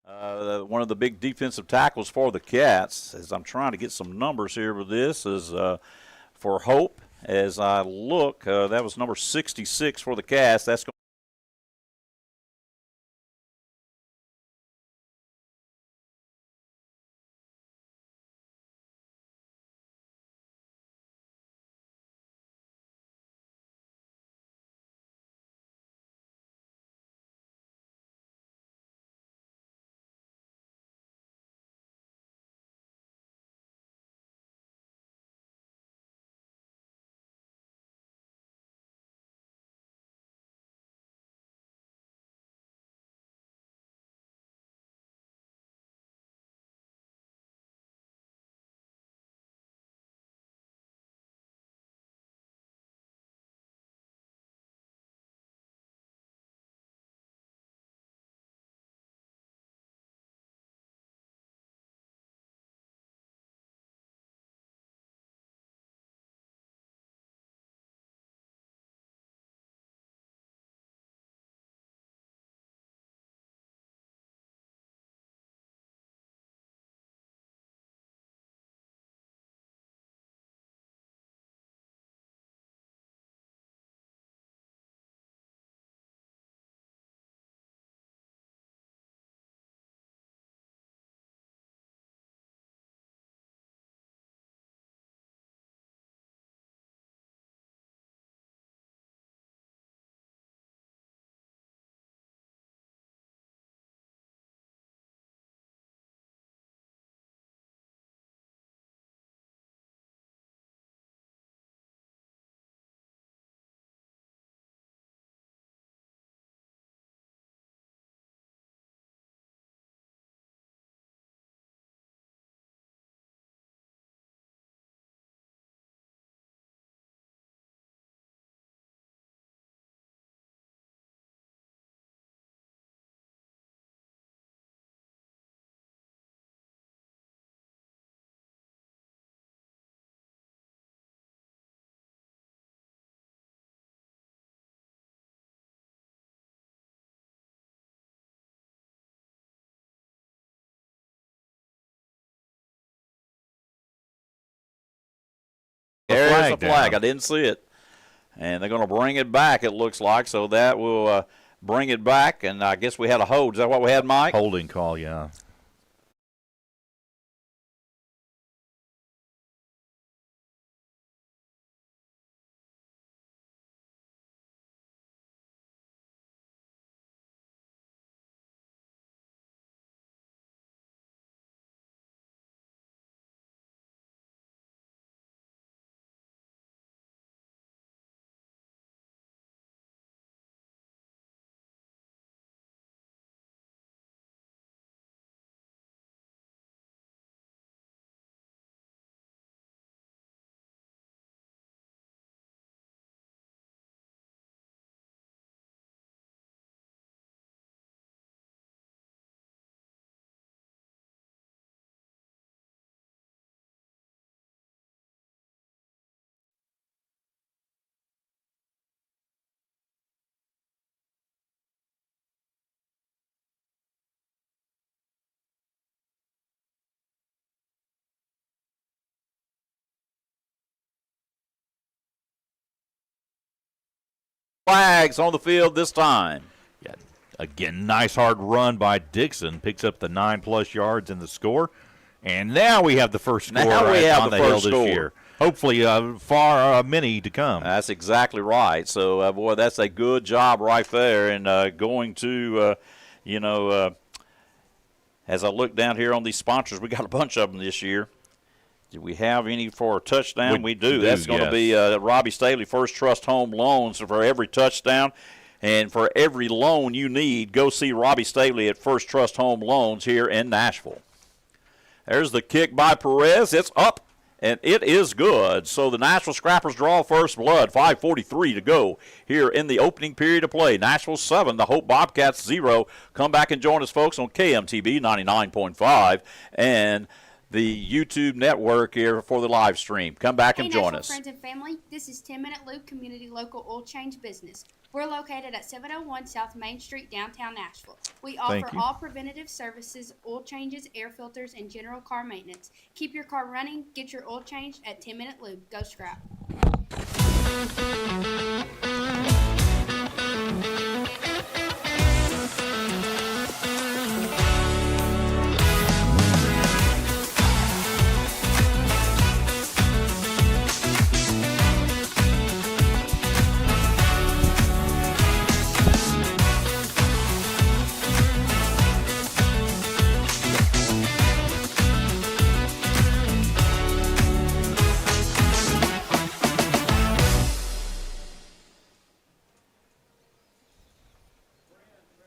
One of the big defensive tackles for the Cats, as I'm trying to get some numbers here with this, is for Hope. As I look, that was number 66 for the Cats. That's going. There's the flag. I didn't see it. And they're going to bring it back, it looks like. So that will bring it back. And I guess we had a hold. Is that what we had, Mike? Holding call, yeah. Flags on the field this time. Yeah. Again, nice hard run by Dixon. Picks up the 9+ yards in the score. And now we have the first score on the hill this year. Hopefully many to come. That's exactly right. So, boy, that's a good job right there. And going to, as I look down here on these sponsors, we got a bunch of them this year. Do we have any for a touchdown? We do. That's going to be Robbie Staley, First Trust Home Loans for every touchdown. And for every loan you need, go see Robbie Staley at First Trust Home Loans here in Nashville. There's the kick by Perez. It's up, and it is good. So the Nashville Scrappers draw first blood. 5:43 to go here in the opening period of play. Nashville 7, the Hope Bobcats 0. Come back and join us, folks, on KMTB 99.5 and the YouTube network here for the live stream. Come back and join us. Friends and family, this is 10 Minute Lube Community Local Oil Change Business. We're located at 701 South Main Street, downtown Nashville. We offer all preventative services, oil changes, air filters, and general car maintenance. Keep your car running. Get your oil changed at 10 Minute Lube. Go Scrap.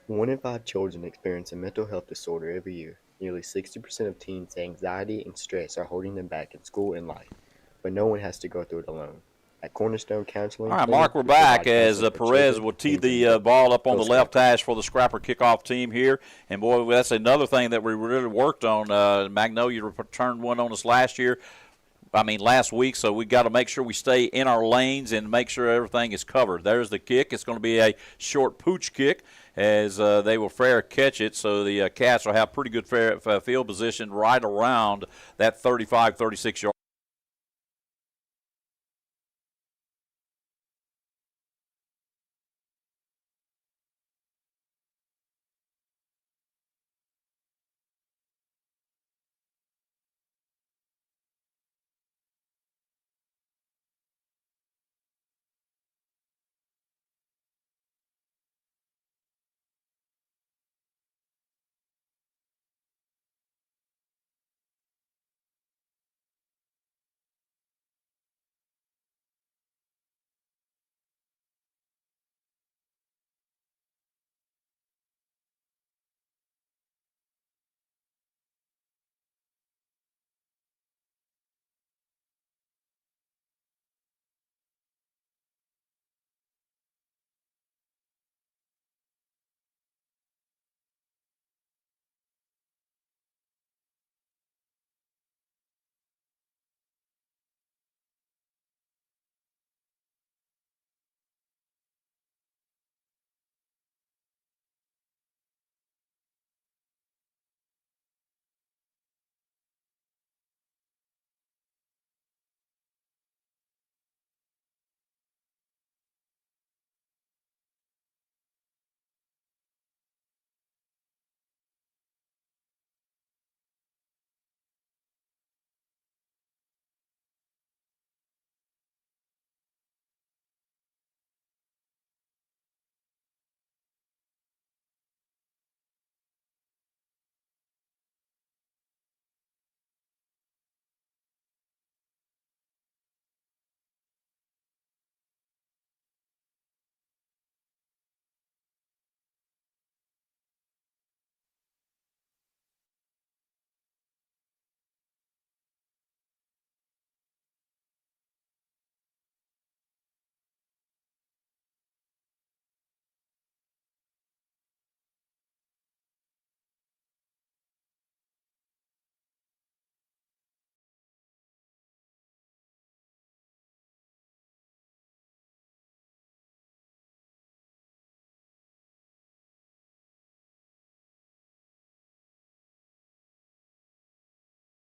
One in 5 children experience a mental health disorder every year. Nearly 60% of teens say anxiety and stress are holding them back in school and life, but no one has to go through it alone. At Cornerstone Counseling. All right, Mark, we're back as Perez will tee the ball up on the left hash for the Scrapper kickoff team here. And, boy, that's another thing that we really worked on. Magnolia returned one on us last week, so we got to make sure we stay in our lanes and make sure everything is covered. There's the kick. It's going to be a short pooch kick as they will fair catch it, so the Cats will have pretty good field position right around that 35, 36-yard.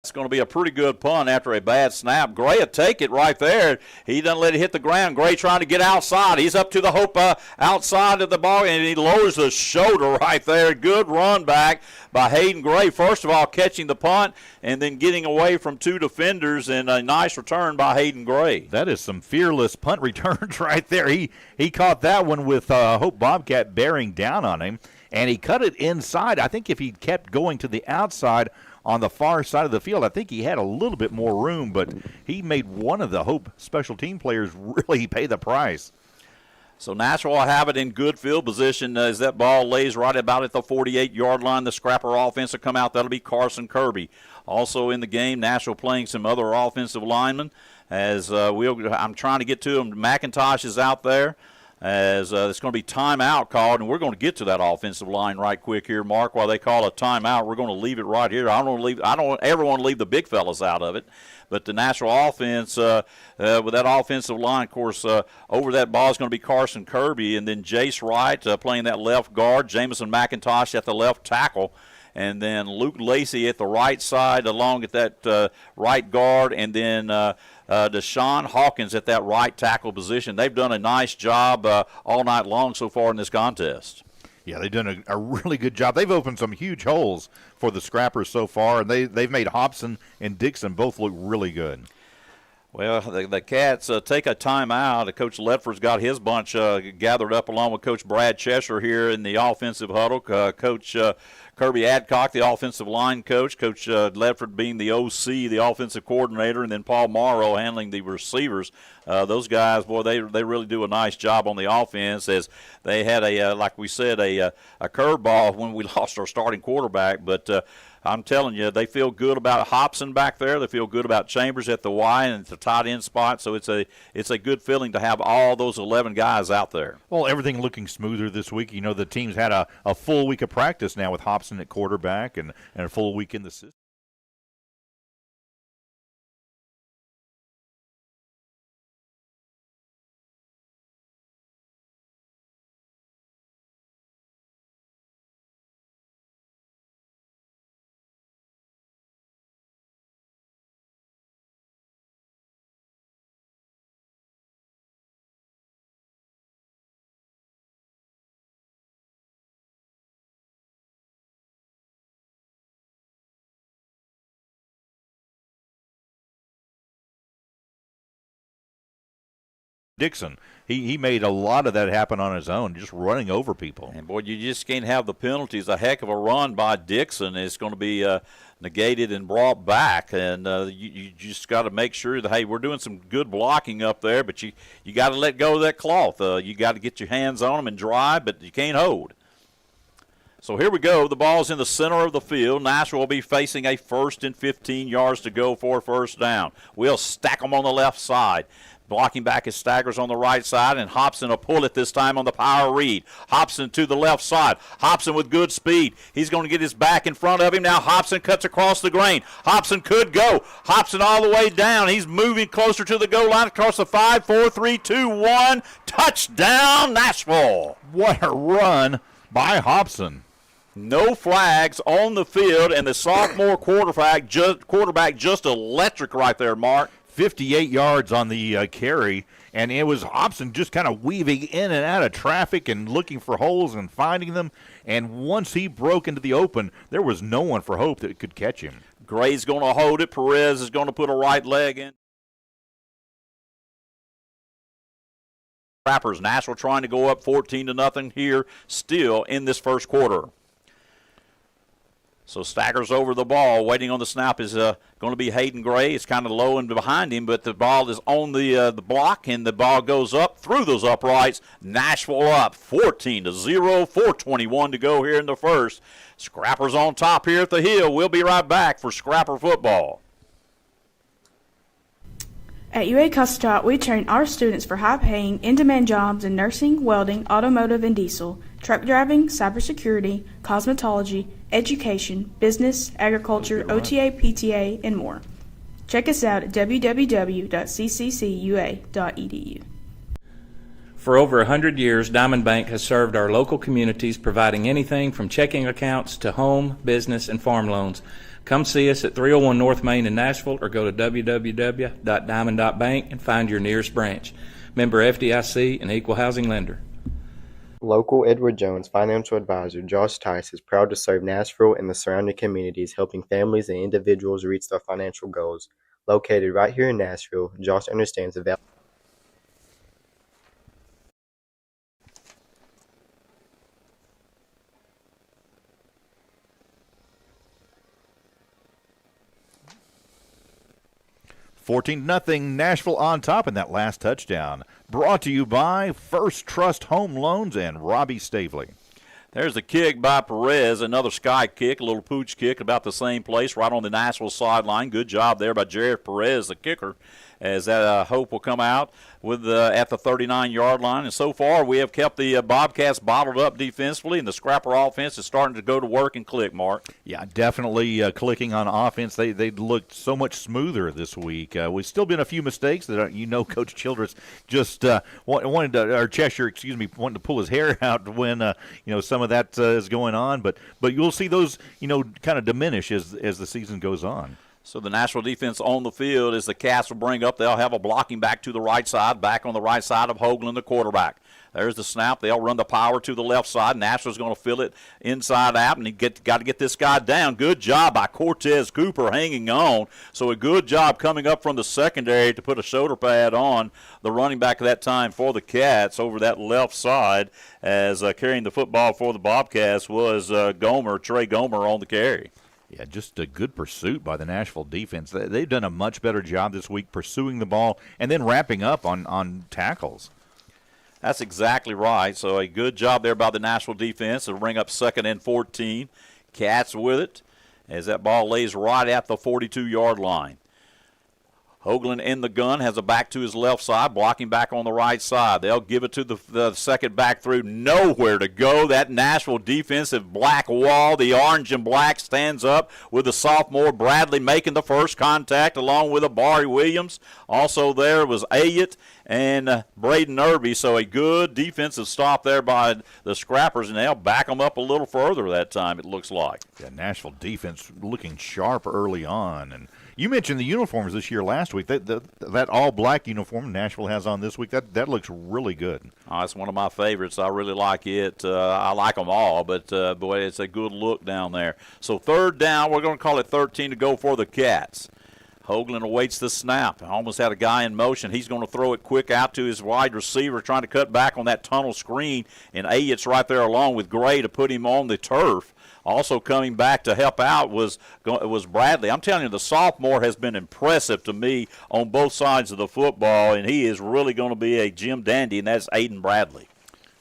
It's going to be a pretty good punt after a bad snap. Gray will take it right there. He doesn't let it hit the ground. Gray trying to get outside. He's up to the hope outside of the ball, and he lowers the shoulder right there. Good run back by Hayden Gray. First of all, catching the punt and then getting away from two defenders, and a nice return by Hayden Gray. That is some fearless punt returns right there. He caught that one with Hope Bobcat bearing down on him, and he cut it inside. I think if he kept going to the outside on the far side of the field, I think he had a little bit more room, but he made one of the Hope special team players really pay the price. So Nashville will have it in good field position as that ball lays right about at the 48-yard line. The Scrapper offense will come out. That'll be Carson Kirby. Also in the game, Nashville playing some other offensive linemen. As I'm trying to get to him. McIntosh is out there. as it's going to be timeout called, and we're going to get to that offensive line right quick here, Mark. While they call a timeout, we're going to leave it right here. I don't ever want to leave the big fellas out of it, but the Nashville offense with that offensive line, of course, over that ball is going to be Carson Kirby, and then Jace Wright playing that left guard, Jamison McIntosh at the left tackle, and then Luke Lacey at the right side along at that right guard, and then Deshaun Hawkins at that right tackle position. They've done a nice job all night long so far in this contest. Yeah, they've done a really good job. They've opened some huge holes for the Scrappers so far, and they've made Hobson and Dixon both look really good. Well, the Cats take a timeout. Coach Ledford's got his bunch gathered up along with Coach Brad Cheshire here in the offensive huddle. Coach Kirby Adcock, the offensive line coach. Coach Ledford being the OC, the offensive coordinator, and then Paul Morrow handling the receivers. Those guys, boy, they really do a nice job on the offense, as they had like we said, a curveball when we lost our starting quarterback, but I'm telling you, they feel good about Hobson back there. They feel good about Chambers at the Y and at the tight end spot. So it's a good feeling to have all those 11 guys out there. Well, everything looking smoother this week. You know, the team's had a full week of practice now with Hobson at quarterback and a full week in the system. Dixon, he made a lot of that happen on his own, just running over people. And, boy, you just can't have the penalties. A heck of a run by Dixon is going to be negated and brought back. And you just got to make sure that, hey, we're doing some good blocking up there, but you got to let go of that cloth. You got to get your hands on them and drive, but you can't hold. So here we go. The ball's in the center of the field. Nashville will be facing a 1st and 15 yards to go for a first down. We'll stack them on the left side. Blocking back is Staggers on the right side, and Hobson will pull it this time on the power read. Hobson to the left side. Hobson with good speed. He's going to get his back in front of him. Now Hobson cuts across the grain. Hobson could go. Hobson all the way down. He's moving closer to the goal line across the 5, 4, 3, 2, 1. Touchdown, Nashville. What a run by Hobson. No flags on the field, and the sophomore quarterback just electric right there, Mark. 58 yards on the carry, and it was Hobson just kind of weaving in and out of traffic and looking for holes and finding them. And once he broke into the open, there was no one for Hope that could catch him. Gray's going to hold it. Perez is going to put a right leg in. Trappers, Nashville trying to go up 14-0 here still in this first quarter. So Staggers over the ball. Waiting on the snap is going to be Hayden Gray. It's kind of low and behind him, but the ball is on the block, and the ball goes up through those uprights. Nashville up 14-0, 4:21 to go here in the first. Scrappers on top here at the hill. We'll be right back for Scrapper football. At UA Custard, we train our students for high-paying, in-demand jobs in nursing, welding, automotive and diesel, truck driving, cybersecurity, cosmetology, education, business, agriculture, OTA, PTA, and more. Check us out at www.cccua.edu. For over 100 years, Diamond Bank has served our local communities, providing anything from checking accounts to home, business, and farm loans. Come see us at 301 North Main in Nashville, or go to www.diamond.bank and find your nearest branch. Member FDIC and equal housing lender. Local Edward Jones financial advisor Josh Tice is proud to serve Nashville and the surrounding communities, helping families and individuals reach their financial goals. Located right here in Nashville, Josh understands the value. $14-0, Nashville on top in that last touchdown. Brought to you by First Trust Home Loans and Robbie Stavely. There's a kick by Perez, another sky kick, a little pooch kick about the same place, right on the Nashville sideline. Good job there by Jared Perez, the kicker. as that Hope will come out with at the 39-yard line. And so far, we have kept the Bobcats bottled up defensively, and the Scrapper offense is starting to go to work and click, Mark. Yeah, definitely clicking on offense. They looked so much smoother this week. We've still been a few mistakes that Coach Childress just wanted to, or Cheshire, wanted to pull his hair out when some of that is going on. But you'll see those kind of diminish as the season goes on. So the Nashville defense on the field as the Cats will bring up. They'll have a blocking back to the right side, back on the right side of Hoagland, the quarterback. There's the snap. They'll run the power to the left side. Nashville's going to fill it inside out, and got to get this guy down. Good job by Cortez Cooper hanging on. So a good job coming up from the secondary to put a shoulder pad on the running back at that time for the Cats over that left side, as carrying the football for the Bobcats was Trey Gomer on the carry. Yeah, just a good pursuit by the Nashville defense. They've done a much better job this week pursuing the ball and then wrapping up on tackles. That's exactly right. So a good job there by the Nashville defense. It'll bring up 2nd and 14. Cats with it as that ball lays right at the 42-yard line. Hoagland in the gun, has a back to his left side, blocking back on the right side. They'll give it to the second back through. Nowhere to go. That Nashville defensive black wall, the orange and black, stands up with the sophomore Bradley making the first contact along with Abari Williams. Also there was Ayat and Braden Irby. So a good defensive stop there by the Scrappers, and they'll back them up a little further that time, it looks like. Yeah, Nashville defense looking sharp early on. And you mentioned the uniforms this year last week. That all-black uniform Nashville has on this week, that looks really good. Oh, it's one of my favorites. I really like it. I like them all, but, boy, it's a good look down there. So 3rd down, we're going to call it 13 to go for the Cats. Hoagland awaits the snap. Almost had a guy in motion. He's going to throw it quick out to his wide receiver, trying to cut back on that tunnel screen, and Ayat's right there along with Gray to put him on the turf. Also coming back to help out was Bradley. I'm telling you, the sophomore has been impressive to me on both sides of the football, and he is really going to be a Jim Dandy, and that's Aiden Bradley.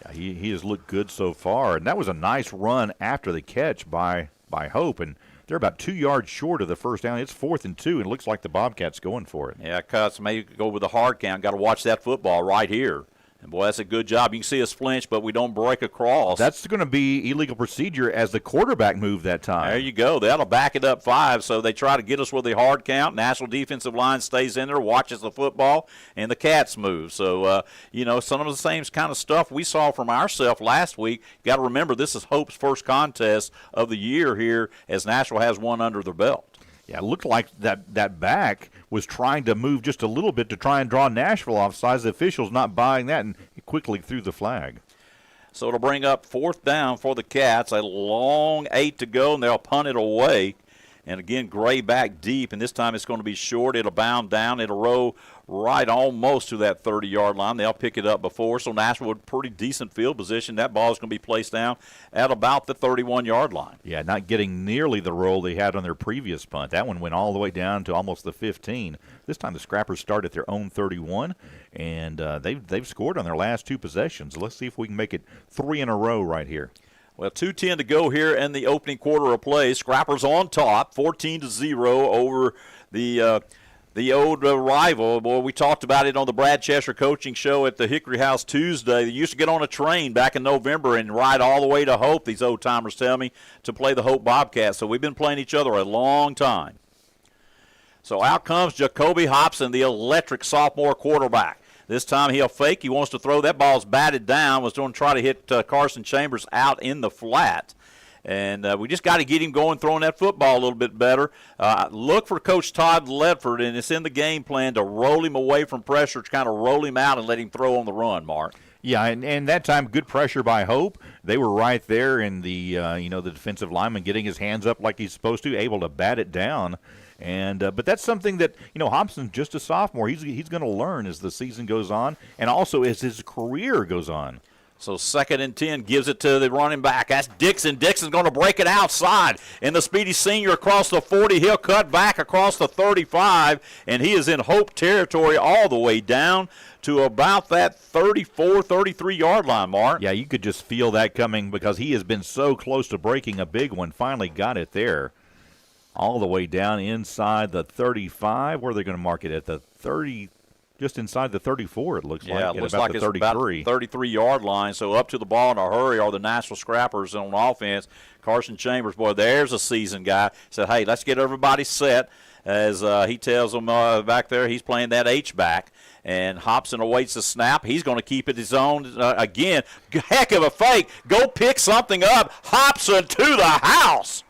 Yeah, he has looked good so far, and that was a nice run after the catch by Hope, and they're about 2 yards short of the first down. It's 4th and 2, and it looks like the Bobcats going for it. Yeah, Cuts may go with a hard count. Got to watch that football right here. And, boy, that's a good job. You can see us flinch, but we don't break across. That's going to be illegal procedure as the quarterback moved that time. There you go. That'll back it up 5, so they try to get us with a hard count. National defensive line stays in there, watches the football, and the Cats move. So, some of the same kind of stuff we saw from ourselves last week. You got to remember, this is Hope's first contest of the year here, as Nashville has one under their belt. Yeah, it looked like that back was trying to move just a little bit to try and draw Nashville offsides. The officials not buying that and quickly threw the flag. So it'll bring up 4th down for the Cats. A long 8 to go, and they'll punt it away. And, again, Gray back deep, and this time it's going to be short. It'll bound down. It'll roll right almost to that 30-yard line. They'll pick it up before, so Nashville with pretty decent field position. That ball is going to be placed down at about the 31-yard line. Yeah, not getting nearly the roll they had on their previous punt. That one went all the way down to almost the 15. This time the Scrappers start at their own 31, and they've scored on their last 2 possessions. Let's see if we can make it 3 in a row right here. Well, 2:10 to go here in the opening quarter of play. Scrappers on top, 14-0 over the old rival. Boy, we talked about it on the Brad Cheshire coaching show at the Hickory House Tuesday. They used to get on a train back in November and ride all the way to Hope, these old-timers tell me, to play the Hope Bobcats. So we've been playing each other a long time. So out comes Jacoby Hobson, the electric sophomore quarterback. This time he'll fake. He wants to throw. That ball's batted down. Was going to try to hit Carson Chambers out in the flat. And we just got to get him going, throwing that football a little bit better. Look for Coach Todd Ledford, and it's in the game plan to roll him away from pressure, to kind of roll him out and let him throw on the run, Mark. Yeah, and that time good pressure by Hope. They were right there in the the defensive lineman getting his hands up like he's supposed to, able to bat it down. And but that's something that Hobson's just a sophomore. He's going to learn as the season goes on, and also as his career goes on. So 2nd and 10, gives it to the running back. That's Dixon. Dixon's going to break it outside. And the speedy senior across the 40. He'll cut back across the 35, and he is in Hope territory all the way down to about that 34, 33-yard line, Mark. Yeah, you could just feel that coming because he has been so close to breaking a big one. Finally got it there. All the way down inside the 35. Where are they going to mark it? At the 30, just inside the 34, it looks like. Yeah, it looks like it's about the 33-yard line. So up to the ball in a hurry are the Nashville Scrappers on offense. Carson Chambers, boy, there's a seasoned guy. Said, hey, let's get everybody set. As he tells them back there, he's playing that H-back. And Hobson awaits the snap. He's going to keep it his own. Again, heck of a fake. Go pick something up. Hobson to the house.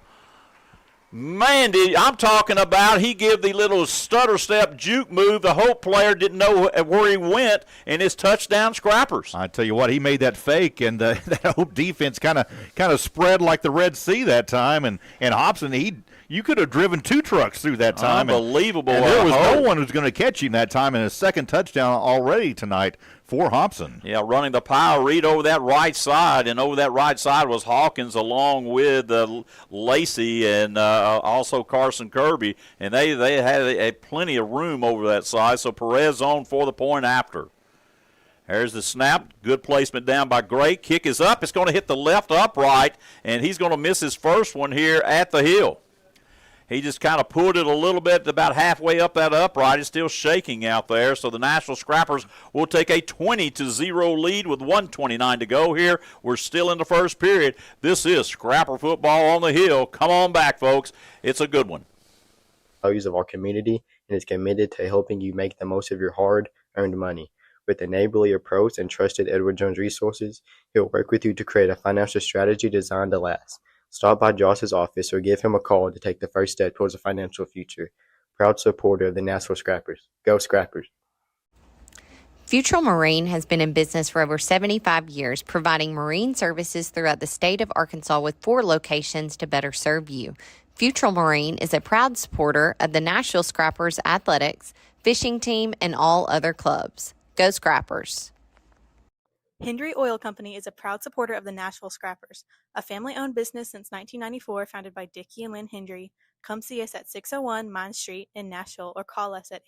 Man, I'm talking about he gave the little stutter step juke move. The Hope player didn't know where he went, and his touchdown Scrappers. I tell you what, he made that fake, and that Hope defense kind of spread like the Red Sea that time. And Hobson, you could have driven 2 trucks through that time. Unbelievable. And there was no one who's going to catch him that time, and his second touchdown already tonight for Hobson. Yeah, running the power read over that right side, and over that right side was Hawkins along with Lacey and also Carson Kirby, and they had plenty of room over that side, so Perez on for the point after. There's the snap. Good placement down by Gray. Kick is up. It's going to hit the left upright, and he's going to miss his first one here at the hill. He just kind of pulled it a little bit about halfway up that upright. It's still shaking out there. So the Nashville Scrappers will take a 20-0 lead with 1:29 to go here. We're still in the first period. This is Scrapper football on the hill. Come on back, folks. It's a good one. Values of our community and is committed to helping you make the most of your hard-earned money. With a neighborly approach and trusted Edward Jones resources, he'll work with you to create a financial strategy designed to last. Stop by Josh's office or give him a call to take the first step towards a financial future. Proud supporter of the Nashville Scrappers. Go Scrappers. Futrall Marine has been in business for over 75 years, providing marine services throughout the state of Arkansas with 4 locations to better serve you. Futrall Marine is a proud supporter of the Nashville Scrappers athletics, fishing team, and all other clubs. Go Scrappers. Hendry Oil Company is a proud supporter of the Nashville Scrappers, a family-owned business since 1994 founded by Dickie and Lynn Hendry. Come see us at 601 Mine Street in Nashville or call us at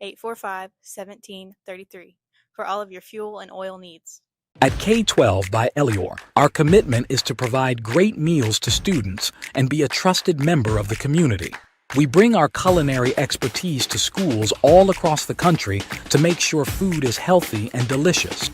870-845-1733 for all of your fuel and oil needs. At K-12 by Elior, our commitment is to provide great meals to students and be a trusted member of the community. We bring our culinary expertise to schools all across the country to make sure food is healthy and delicious.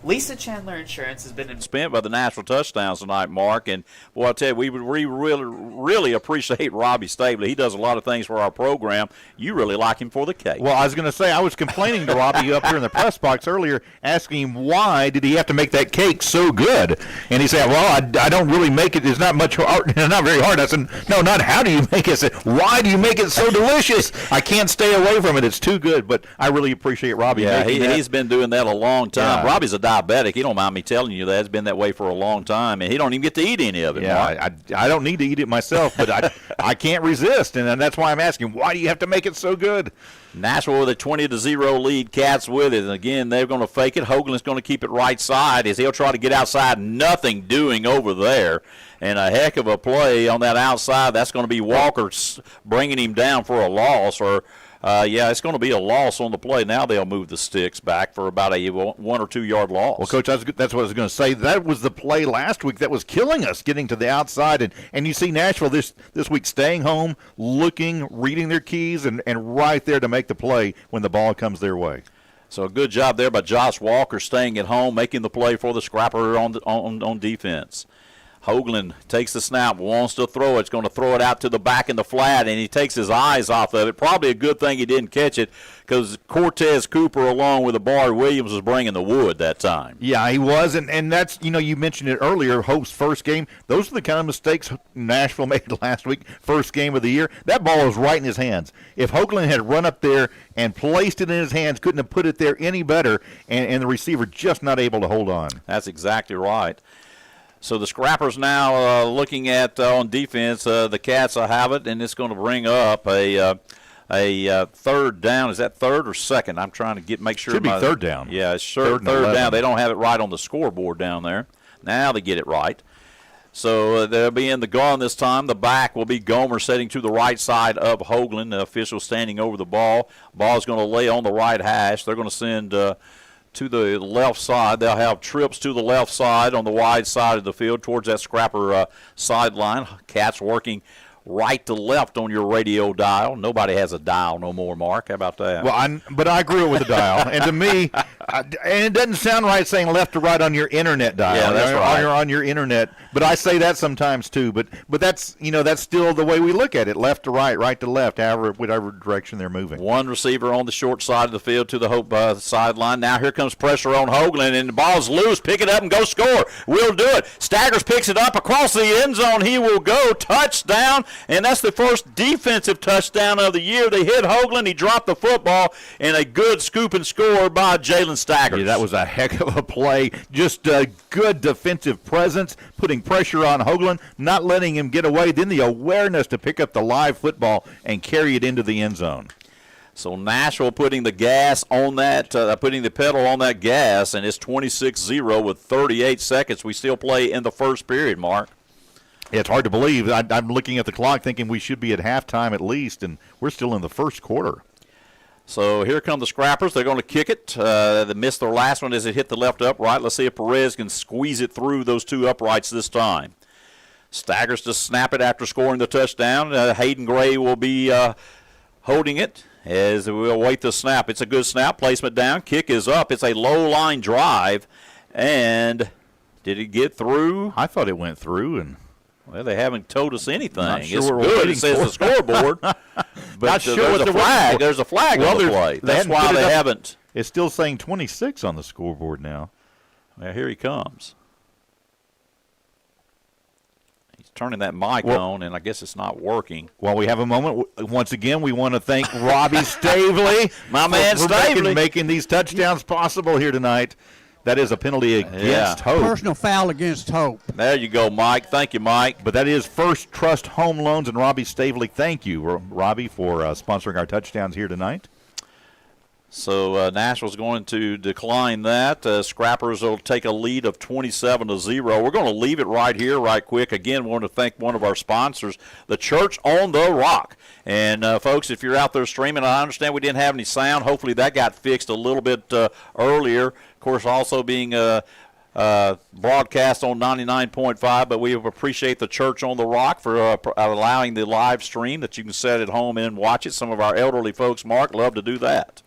Lisa Chandler Insurance has been spent by the Nashville touchdowns tonight, Mark. And, boy, I tell you, we really appreciate Robbie Stabley. He does a lot of things for our program. You really like him for the cake. Well, I was going to say, I was complaining to Robbie up here in the press box earlier, asking him why did he have to make that cake so good. And he said, well, I don't really make it. It's not much hard, not very hard. I said, no, not how do you make it. I said, why do you make it so delicious? I can't stay away from it. It's too good. But I really appreciate Robbie. Yeah, he's been doing that a long time. Yeah. Robbie's a diabetic. He don't mind me telling you that. It's been that way for a long time, and he don't even get to eat any of it. Yeah, I don't need to eat it myself, but I can't resist, and that's why I'm asking, why do you have to make it so good? Nashville with a 20-0 lead. Cats with it. And again, they're going to fake it. Hoagland's going to keep it right side as he'll try to get outside. Nothing doing over there. And a heck of a play on that outside. That's going to be Walker bringing him down for a loss. It's going to be a loss on the play. Now they'll move the sticks back for about a 1 or 2 yard loss. Well, Coach, that's what I was going to say. That was the play last week that was killing us, getting to the outside. And you see Nashville this week staying home, looking, reading their keys, and right there to make the play when the ball comes their way. So a good job there by Josh Walker staying at home, making the play for the Scrapper on defense. Hoagland takes the snap, wants to throw it. It's going to throw it out to the back in the flat, and he takes his eyes off of it. Probably a good thing he didn't catch it because Cortez Cooper, along with Amari Williams, was bringing the wood that time. Yeah, he was, and that's, you mentioned it earlier, Hope's first game. Those are the kind of mistakes Nashville made last week, first game of the year. That ball was right in his hands. If Hoagland had run up there and placed it in his hands, couldn't have put it there any better, and the receiver just not able to hold on. That's exactly right. So the Scrappers now looking at on defense. The Cats have it, and it's going to bring up a third down. Is that third or second? I'm trying to make sure. Should be third down. Yeah, it's third down. They don't have it right on the scoreboard down there. Now they get it right. So they'll be in the gun this time. The back will be Gomer setting to the right side of Hoagland. The official standing over the ball. Ball's going to lay on the right hash. They're going to send to the left side. They'll have trips to the left side on the wide side of the field towards that Scrapper sideline. Cats working right to left on your radio dial. Nobody has a dial no more, Mark. How about that? Well, but I grew up with a dial, and to me, and it doesn't sound right saying left to right on your internet dial. Yeah, that's right. On your internet, but I say that sometimes too. But that's that's still the way we look at it: left to right, right to left, whatever direction they're moving. One receiver on the short side of the field to the Hope sideline. Now here comes pressure on Hoagland, and the ball's loose. Pick it up and go score. We'll do it. Staggers picks it up across the end zone. He will go. Touchdown, and that's the first defensive touchdown of the year. They hit Hoagland. He dropped the football, and a good scoop and score by Jalen Staggers. Yeah, that was a heck of a play. Just a good defensive presence, putting pressure on Hoagland, not letting him get away. Then the awareness to pick up the live football and carry it into the end zone. So Nashville putting the gas on that, putting the pedal on that gas, and it's 26-0 with 38 seconds. We still play in the first period, Mark. Yeah, it's hard to believe. I'm looking at the clock thinking we should be at halftime at least, and we're still in the first quarter. So here come the Scrappers. They're going to kick it. They missed their last one as it hit the left upright. Let's see if Perez can squeeze it through those two uprights this time. Staggers to snap it after scoring the touchdown. Hayden Gray will be holding it as we await the snap. It's a good snap. Placement down. Kick is up. It's a low-line drive. And did it get through? I thought it went through, and well, they haven't told us anything. Not sure it's we're good. It says the scoreboard. But not sure there's a flag. There's a flag on the play. That's why they haven't. It's still saying 26 on the scoreboard now. Well, here he comes. He's turning that mic on, and I guess it's not working. While we have a moment, once again, we want to thank Robbie Stavely. My man Stavely. Making these touchdowns possible here tonight. That is a penalty against Hope. Personal foul against Hope. There you go, Mike. Thank you, Mike. But that is First Trust Home Loans and Robbie Stavely. Thank you, Robbie, for sponsoring our touchdowns here tonight. So Nashville's going to decline that. Scrappers will take a lead of 27-0. We're going to leave it right here, right quick. Again, we want to thank one of our sponsors, the Church on the Rock. And, folks, if you're out there streaming, I understand we didn't have any sound. Hopefully that got fixed a little bit earlier. Of course, also being broadcast on 99.5, but we appreciate the Church on the Rock for allowing the live stream that you can sit at home and watch it. Some of our elderly folks, Mark, love to do that.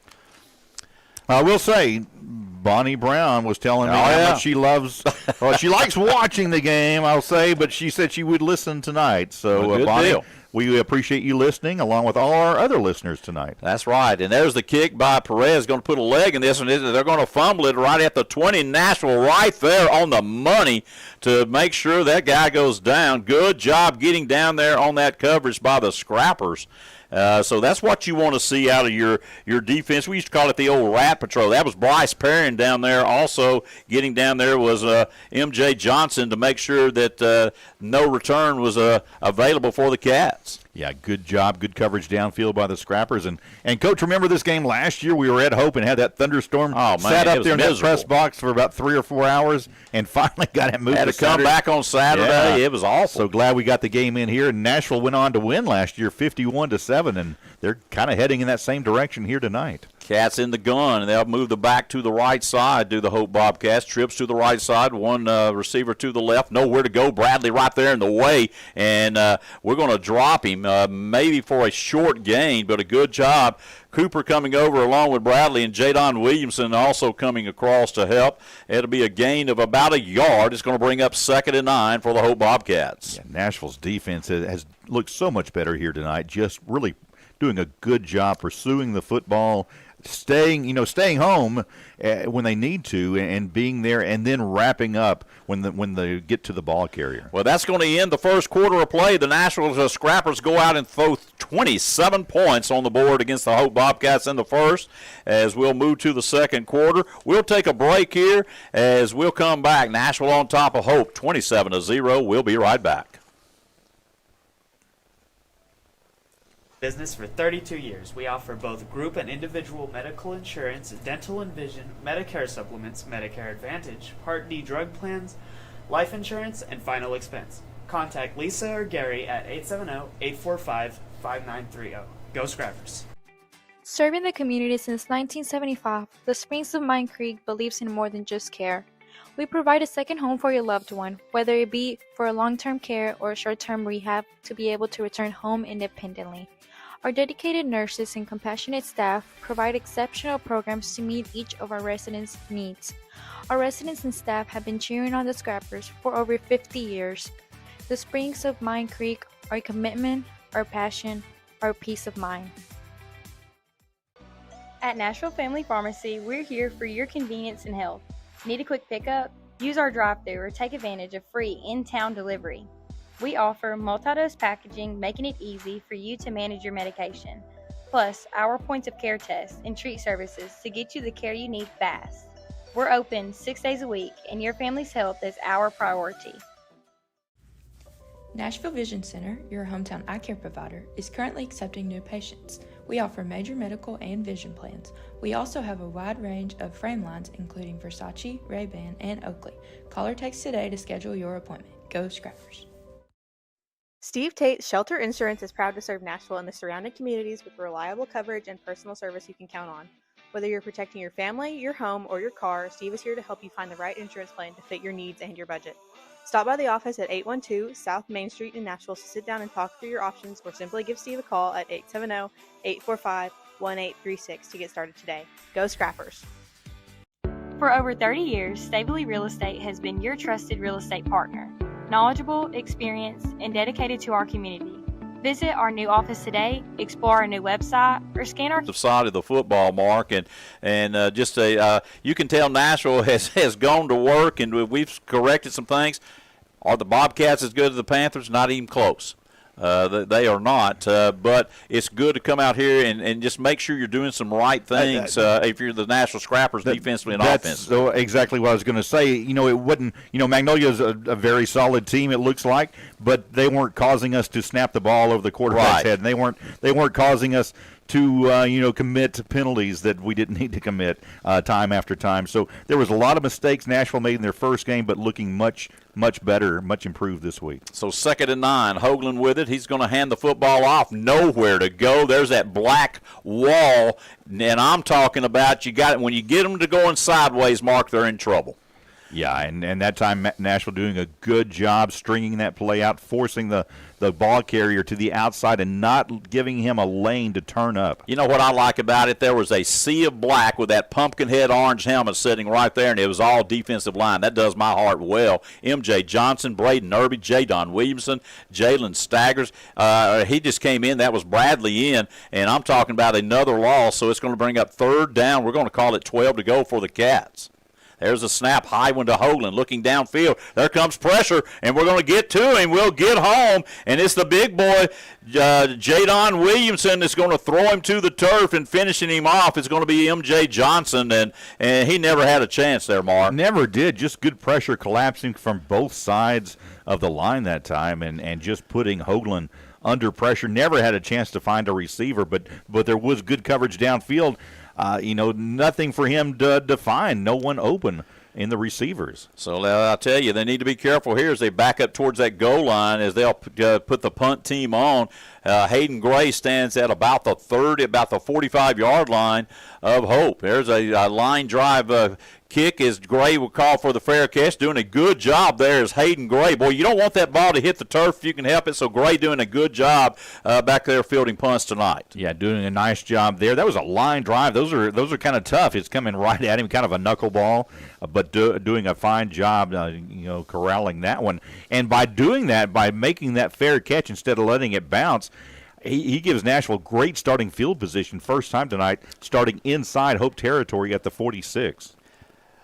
I will say, Bonnie Brown was telling me how much she loves. Well, she likes watching the game, I'll say, but she said she would listen tonight. So, Bonnie, deal. We appreciate you listening, along with all our other listeners tonight. That's right. And there's the kick by Perez. Going to put a leg in this one. They're going to fumble it right at the 20. Nashville right there on the money to make sure that guy goes down. Good job getting down there on that coverage by the Scrappers. So that's what you want to see out of your defense. We used to call it the old rat patrol. That was Bryce Perrin down there. Also getting down there was M.J. Johnson to make sure that no return was available for the Cats. Yeah, good job, good coverage downfield by the Scrappers. And Coach, remember this game last year? We were at Hope and had that thunderstorm. Oh, man, sat up there in miserable. that press box for about 3 or 4 hours and finally got it moved Had to come Saturday. back on Saturday. Yeah. It was awful. So glad we got the game in here. And Nashville went on to win last year 51-7, and they're kind of heading in that same direction here tonight. Cats in the gun, and they'll move the back to the right side, do the Hope Bobcats. Trips to the right side, one receiver to the left. Nowhere to go. Bradley right there in the way, and we're going to drop him maybe for a short gain, but a good job. Cooper coming over along with Bradley, and Jadon Williamson also coming across to help. It'll be a gain of about a yard. It's going to bring up 2nd and 9 for the Hope Bobcats. Yeah, Nashville's defense has looked so much better here tonight, just really doing a good job pursuing the football, staying home when they need to, and being there, and then wrapping up when they get to the ball carrier. Well, that's going to end the first quarter of play. The Nashville Scrappers go out and throw 27 points on the board against the Hope Bobcats in the first. As we'll move to the second quarter, we'll take a break here. As we'll come back, Nashville on top of Hope, 27-0. We'll be right back. Business for 32 years. We offer both group and individual medical insurance, dental and vision, Medicare supplements, Medicare Advantage, Part D drug plans, life insurance, and final expense. Contact Lisa or Gary at 870-845-5930. Go Scrappers. Serving the community since 1975, the Springs of Mine Creek believes in more than just care. We provide a second home for your loved one, whether it be for a long-term care or short-term rehab, to be able to return home independently. Our dedicated nurses and compassionate staff provide exceptional programs to meet each of our residents' needs. Our residents and staff have been cheering on the Scrappers for over 50 years. The Springs of Mine Creek, our commitment, our passion, our peace of mind. At Nashville Family Pharmacy, we're here for your convenience and health. Need a quick pickup? Use our drive-thru or take advantage of free in-town delivery. We offer multi-dose packaging, making it easy for you to manage your medication. Plus, our points of care tests and treat services to get you the care you need fast. We're open 6 days a week, and your family's health is our priority. Nashville Vision Center, your hometown eye care provider, is currently accepting new patients. We offer major medical and vision plans. We also have a wide range of frame lines, including Versace, Ray-Ban, and Oakley. Call or text today to schedule your appointment. Go Scrappers! Steve Tate's Shelter Insurance is proud to serve Nashville and the surrounding communities with reliable coverage and personal service you can count on. Whether you're protecting your family, your home, or your car, Steve is here to help you find the right insurance plan to fit your needs and your budget. Stop by the office at 812 South Main Street in Nashville to sit down and talk through your options, or simply give Steve a call at 870-845-1836 to get started today. Go Scrappers! For over 30 years, Staveley Real Estate has been your trusted real estate partner. Knowledgeable, experienced, and dedicated to our community. Visit our new office today, explore our new website, or scan our side of the football, Mark, and you can tell Nashville has gone to work, and we've corrected some things. Are the Bobcats as good as the Panthers? Not even close. They are not, but it's good to come out here and just make sure you're doing some right things if you're the Nashville Scrappers defensively and offensively. That's so exactly what I was going to say. It wouldn't, Magnolia is a very solid team, it looks like, but they weren't causing us to snap the ball over the quarterback's head, and they weren't causing us to commit penalties that we didn't need to commit time after time. So there was a lot of mistakes Nashville made in their first game, but looking much better, much improved this week. So 2nd and 9, Hoagland with it. He's going to hand the football off. Nowhere to go. There's that black wall, and I'm talking about when you get them to going sideways, Mark, they're in trouble. Yeah, and that time Nashville doing a good job stringing that play out, forcing the ball carrier to the outside and not giving him a lane to turn up. You know what I like about it? There was a sea of black with that pumpkin head orange helmet sitting right there, and it was all defensive line. That does my heart well. M.J. Johnson, Braden Irby, J-Don Williamson, Jalen Staggers. He just came in. That was Bradley in, and I'm talking about another loss, so it's going to bring up 3rd down. We're going to call it 12 to go for the Cats. There's a snap, high one to Hoagland, looking downfield. There comes pressure, and we're going to get to him. We'll get home, and it's the big boy, J-Don Williamson, that's going to throw him to the turf, and finishing him off is going to be M.J. Johnson, and he never had a chance there, Mark. Never did. Just good pressure collapsing from both sides of the line that time, and just putting Hoagland under pressure. Never had a chance to find a receiver, but there was good coverage downfield. Nothing for him to find. No one open in the receivers. So I'll tell you, they need to be careful here as they back up towards that goal line as they'll put the punt team on. Hayden Gray stands at about the 45-yard line of Hope. There's a line drive kick as Gray will call for the fair catch. Doing a good job there is Hayden Gray. Boy, you don't want that ball to hit the turf if you can help it, so Gray doing a good job back there fielding punts tonight. Yeah, doing a nice job there. That was a line drive. Those are kind of tough. It's coming right at him, kind of a knuckleball, but doing a fine job, corralling that one. And by doing that, by making that fair catch instead of letting it bounce, he gives Nashville great starting field position first time tonight, starting inside Hope territory at the 46.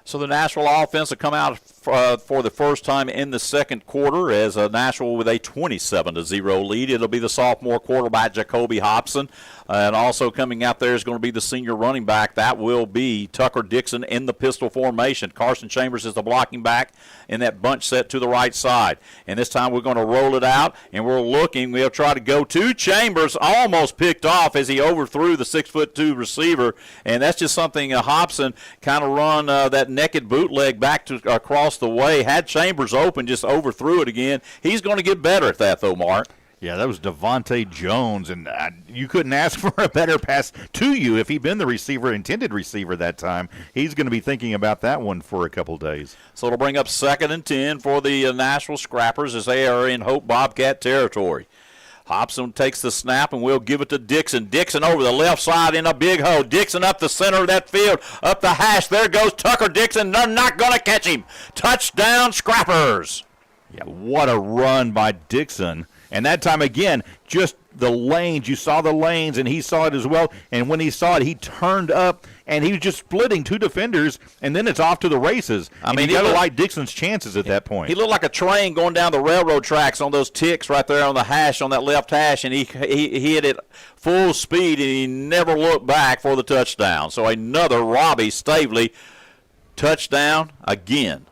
So the Nashville offense will come out for the first time in the second quarter as Nashville with a 27-0 lead. It'll be the sophomore quarterback, Jacoby Hobson. And also coming out there is going to be the senior running back. That will be Tucker Dixon in the pistol formation. Carson Chambers is the blocking back in that bunch set to the right side. And this time we're going to roll it out, and we're looking. We'll try to go to Chambers, almost picked off as he overthrew the 6'2" receiver. And that's just something Hobson kind of run that naked bootleg back to across the way. Had Chambers open, just overthrew it again. He's going to get better at that, though, Mark. Yeah, that was Devontae Jones, and you couldn't ask for a better pass to you if he'd been the intended receiver that time. He's going to be thinking about that one for a couple days. So it'll bring up 2nd and 10 for the Nashville Scrappers as they are in Hope Bobcat territory. Hobson takes the snap, and we'll give it to Dixon. Dixon over the left side in a big hole. Dixon up the center of that field, up the hash. There goes Tucker Dixon. They're not going to catch him. Touchdown, Scrappers. Yeah, what a run by Dixon. And that time, again, just the lanes. You saw the lanes, and he saw it as well. And when he saw it, he turned up, and he was just splitting 2 defenders, and then it's off to the races. I mean, you got to like Dixon's chances at that point. He looked like a train going down the railroad tracks on those ticks right there on the hash, on that left hash, and he hit it full speed, and he never looked back for the touchdown. So another Robbie Stavely touchdown again.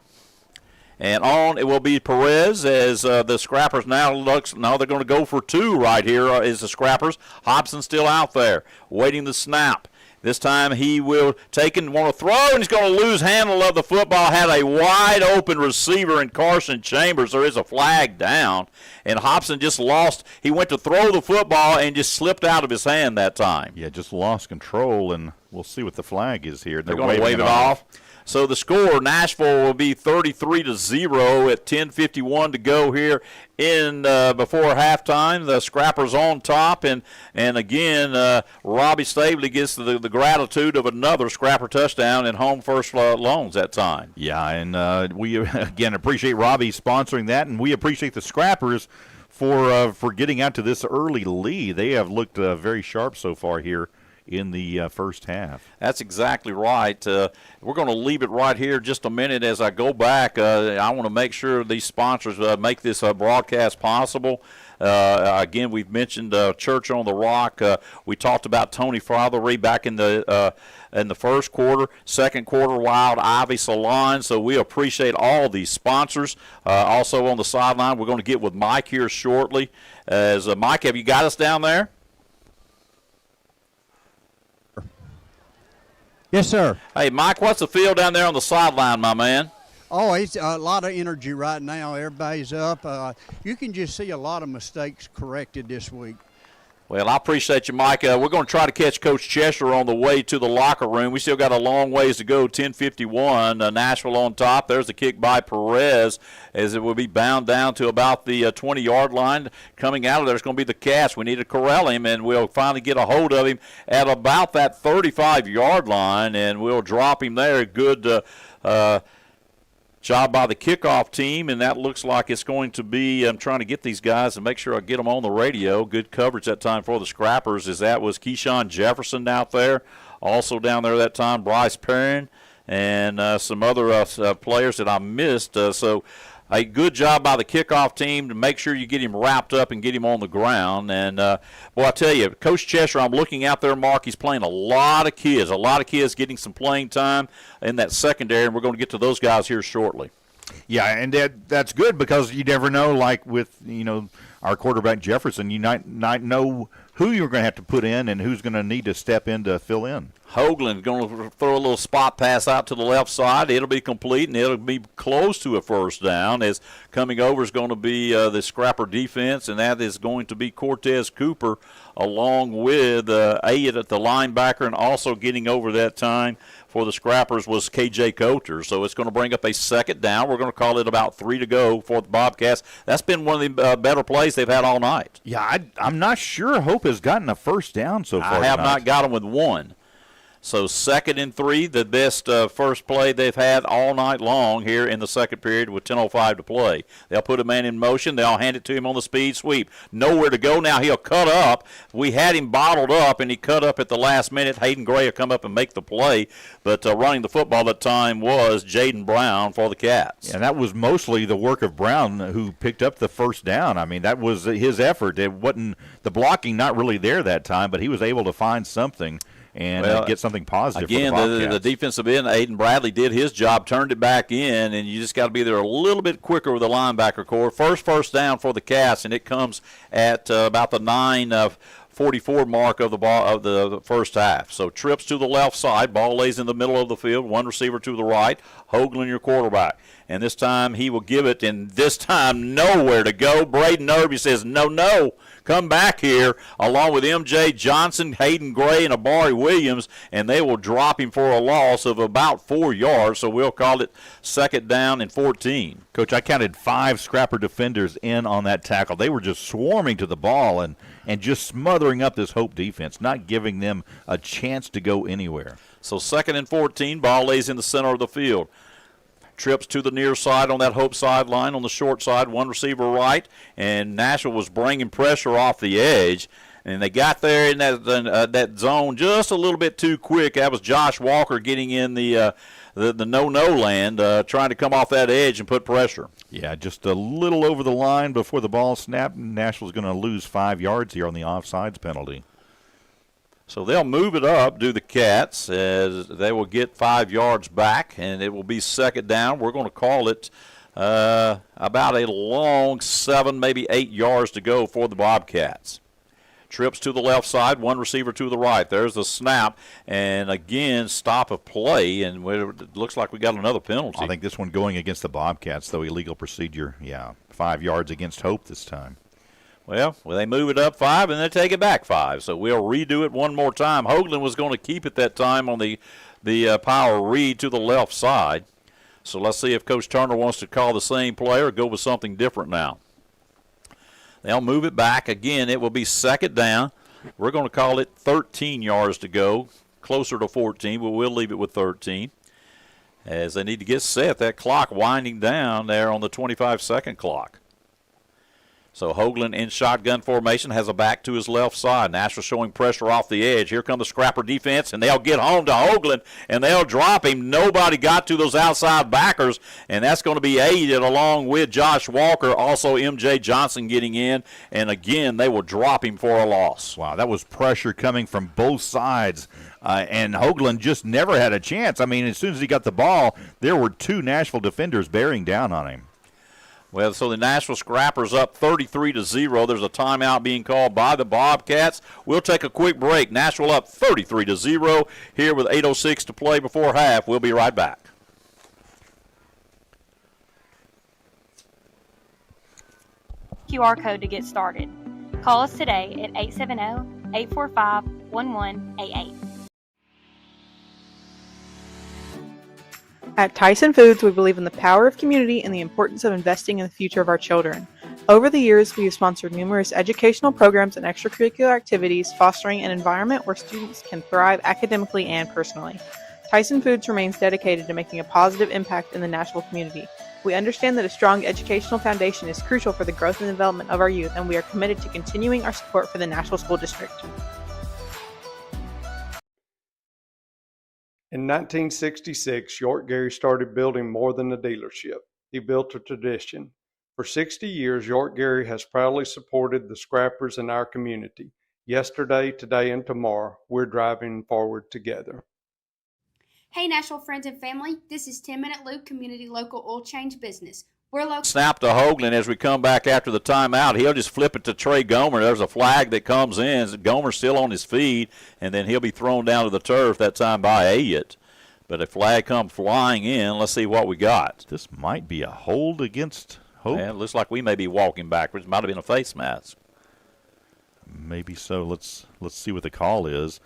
And on it will be Perez as the Scrappers now they're going to go for 2 right here is the Scrappers. Hobson still out there waiting the snap. This time he will take and want to throw, and he's going to lose handle of the football. Had a wide open receiver in Carson Chambers. There is a flag down, and Hobson just lost. He went to throw the football and just slipped out of his hand that time. Yeah, just lost control, and we'll see what the flag is here. They're going to wave it off. So the score, Nashville will be 33-0 at 10:51 to go here in before halftime. The Scrappers on top, and again, Robbie Stavely gets the gratitude of another Scrapper touchdown and home first loans that time. Yeah, and we again appreciate Robbie sponsoring that, and we appreciate the Scrappers for getting out to this early lead. They have looked very sharp so far here in the first half. That's exactly right. We're going to leave it right here just a minute as I go back. I want to make sure these sponsors make this broadcast possible. Again, we've mentioned Church on the Rock. We talked about Tony Frothery back in the first quarter. Second quarter, Wild Ivy Salon. So we appreciate all these sponsors. Also on the sideline, we're going to get with Mike here shortly. Mike, have you got us down there? Yes, sir. Hey, Mike, what's the feel down there on the sideline, my man? Oh, it's a lot of energy right now. Everybody's up. You can just see a lot of mistakes corrected this week. Well, I appreciate you, Mike. We're going to try to catch Coach Cheshire on the way to the locker room. We still got a long ways to go, 10:51. Nashville on top. There's the kick by Perez as it will be bound down to about the 20-yard line. Coming out of there is going to be the Cats. We need to corral him, and we'll finally get a hold of him at about that 35-yard line, and we'll drop him there. Good job by the kickoff team, and that looks like it's going to be, I'm trying to get these guys and make sure I get them on the radio. Good coverage that time for the Scrappers, as that was Keyshawn Jefferson out there. Also down there that time, Bryce Perrin and some other players that I missed. So a good job by the kickoff team to make sure you get him wrapped up and get him on the ground. And, boy, I tell you, Coach Cheshire, I'm looking out there, Mark, he's playing a lot of kids getting some playing time in that secondary, and we're going to get to those guys here shortly. Yeah, and that's good because you never know, like with, our quarterback Jefferson, you might not know who you're going to have to put in and who's going to need to step in to fill in. Hoagland's going to throw a little spot pass out to the left side. It'll be complete, and it'll be close to a first down, as coming over is going to be the Scrapper defense, and that is going to be Cortez Cooper along with Ayat at the linebacker, and also getting over that time for the Scrappers was K.J. Coulter. So it's going to bring up a second down. We're going to call it about 3 to go for the Bobcats. That's been one of the better plays they've had all night. Yeah, I'm not sure Hope has gotten a first down so far. I have not got them with one. So 2nd and 3, the best first play they've had all night long here in the second period with 10:05 to play. They'll put a man in motion. They'll hand it to him on the speed sweep. Nowhere to go now. He'll cut up. We had him bottled up, and he cut up at the last minute. Hayden Gray will come up and make the play. But running the football at the time was Jaden Brown for the Cats. And that was mostly the work of Brown, who picked up the first down. I mean, that was his effort. It wasn't the blocking not really there that time, but he was able to find something and get something positive again, for the Bobcats. The defensive end, Aiden Bradley, did his job, turned it back in, and you just got to be there a little bit quicker with the linebacker core. First down for the Cats, and it comes at about the 9:44 mark of the first half. So trips to the left side, ball lays in the middle of the field, one receiver to the right. Hoagland, your quarterback. And this time he will give it, and this time nowhere to go. Braden Irby says, no, come back here, along with M.J. Johnson, Hayden Gray, and Abari Williams, and they will drop him for a loss of about 4 yards, so we'll call it 2nd down and 14. Coach, I counted 5 Scrapper defenders in on that tackle. They were just swarming to the ball and just smothering up this Hope defense, not giving them a chance to go anywhere. So 2nd and 14, ball lays in the center of the field. Trips to the near side on that Hope sideline on the short side, one receiver right, and Nashville was bringing pressure off the edge, and they got there in that zone just a little bit too quick. That was Josh Walker getting in the no-no land, trying to come off that edge and put pressure. Yeah, just a little over the line before the ball snapped, and Nashville's going to lose 5 yards here on the offsides penalty. So they'll move it up, do the Cats, as they will get 5 yards back, and it will be 2nd down. We're going to call it about a long 7, maybe 8 yards to go for the Bobcats. Trips to the left side, one receiver to the right. There's the snap, and again, stop of play, and it looks like we got another penalty. I think this one going against the Bobcats, though, illegal procedure. Yeah, 5 yards against Hope this time. Well, they move it up 5, and they take it back 5. So we'll redo it one more time. Hoagland was going to keep it that time on the power read to the left side. So let's see if Coach Turner wants to call the same play or go with something different now. They'll move it back. Again, it will be 2nd down. We're going to call it 13 yards to go, closer to 14, but we'll leave it with 13. As they need to get set, that clock winding down there on the 25-second clock. So Hoagland in shotgun formation has a back to his left side. Nashville showing pressure off the edge. Here come the Scrapper defense, and they'll get home to Hoagland, and they'll drop him. Nobody got to those outside backers, and that's going to be aided along with Josh Walker, also M.J. Johnson getting in, and again, they will drop him for a loss. Wow, that was pressure coming from both sides, and Hoagland just never had a chance. I mean, as soon as he got the ball, there were 2 Nashville defenders bearing down on him. Well, so the Nashville Scrappers up 33-0. There's a timeout being called by the Bobcats. We'll take a quick break. Nashville up 33-0 here with 8:06 to play before half. We'll be right back. QR code to get started. Call us today at 870-845-1188. At Tyson Foods, we believe in the power of community and the importance of investing in the future of our children. Over the years, we have sponsored numerous educational programs and extracurricular activities, fostering an environment where students can thrive academically and personally. Tyson Foods remains dedicated to making a positive impact in the Nashville community. We understand that a strong educational foundation is crucial for the growth and development of our youth, and we are committed to continuing our support for the Nashville School District. In 1966, York Gary started building more than a dealership. He built a tradition. For 60 years, York Gary has proudly supported the Scrappers in our community. Yesterday, today, and tomorrow, we're driving forward together. Hey, Nashville friends and family. This is 10-Minute Loop Community Local Oil Change Business. We're local. Snap to Hoagland as we come back after the timeout. He'll just flip it to Trey Gomer. There's a flag that comes in. Gomer's still on his feet, and then he'll be thrown down to the turf that time by Elliott. But a flag comes flying in. Let's see what we got. This might be a hold against Hope. Yeah, it looks like we may be walking backwards. Might have been a face mask. Maybe so. Let's see what the call is.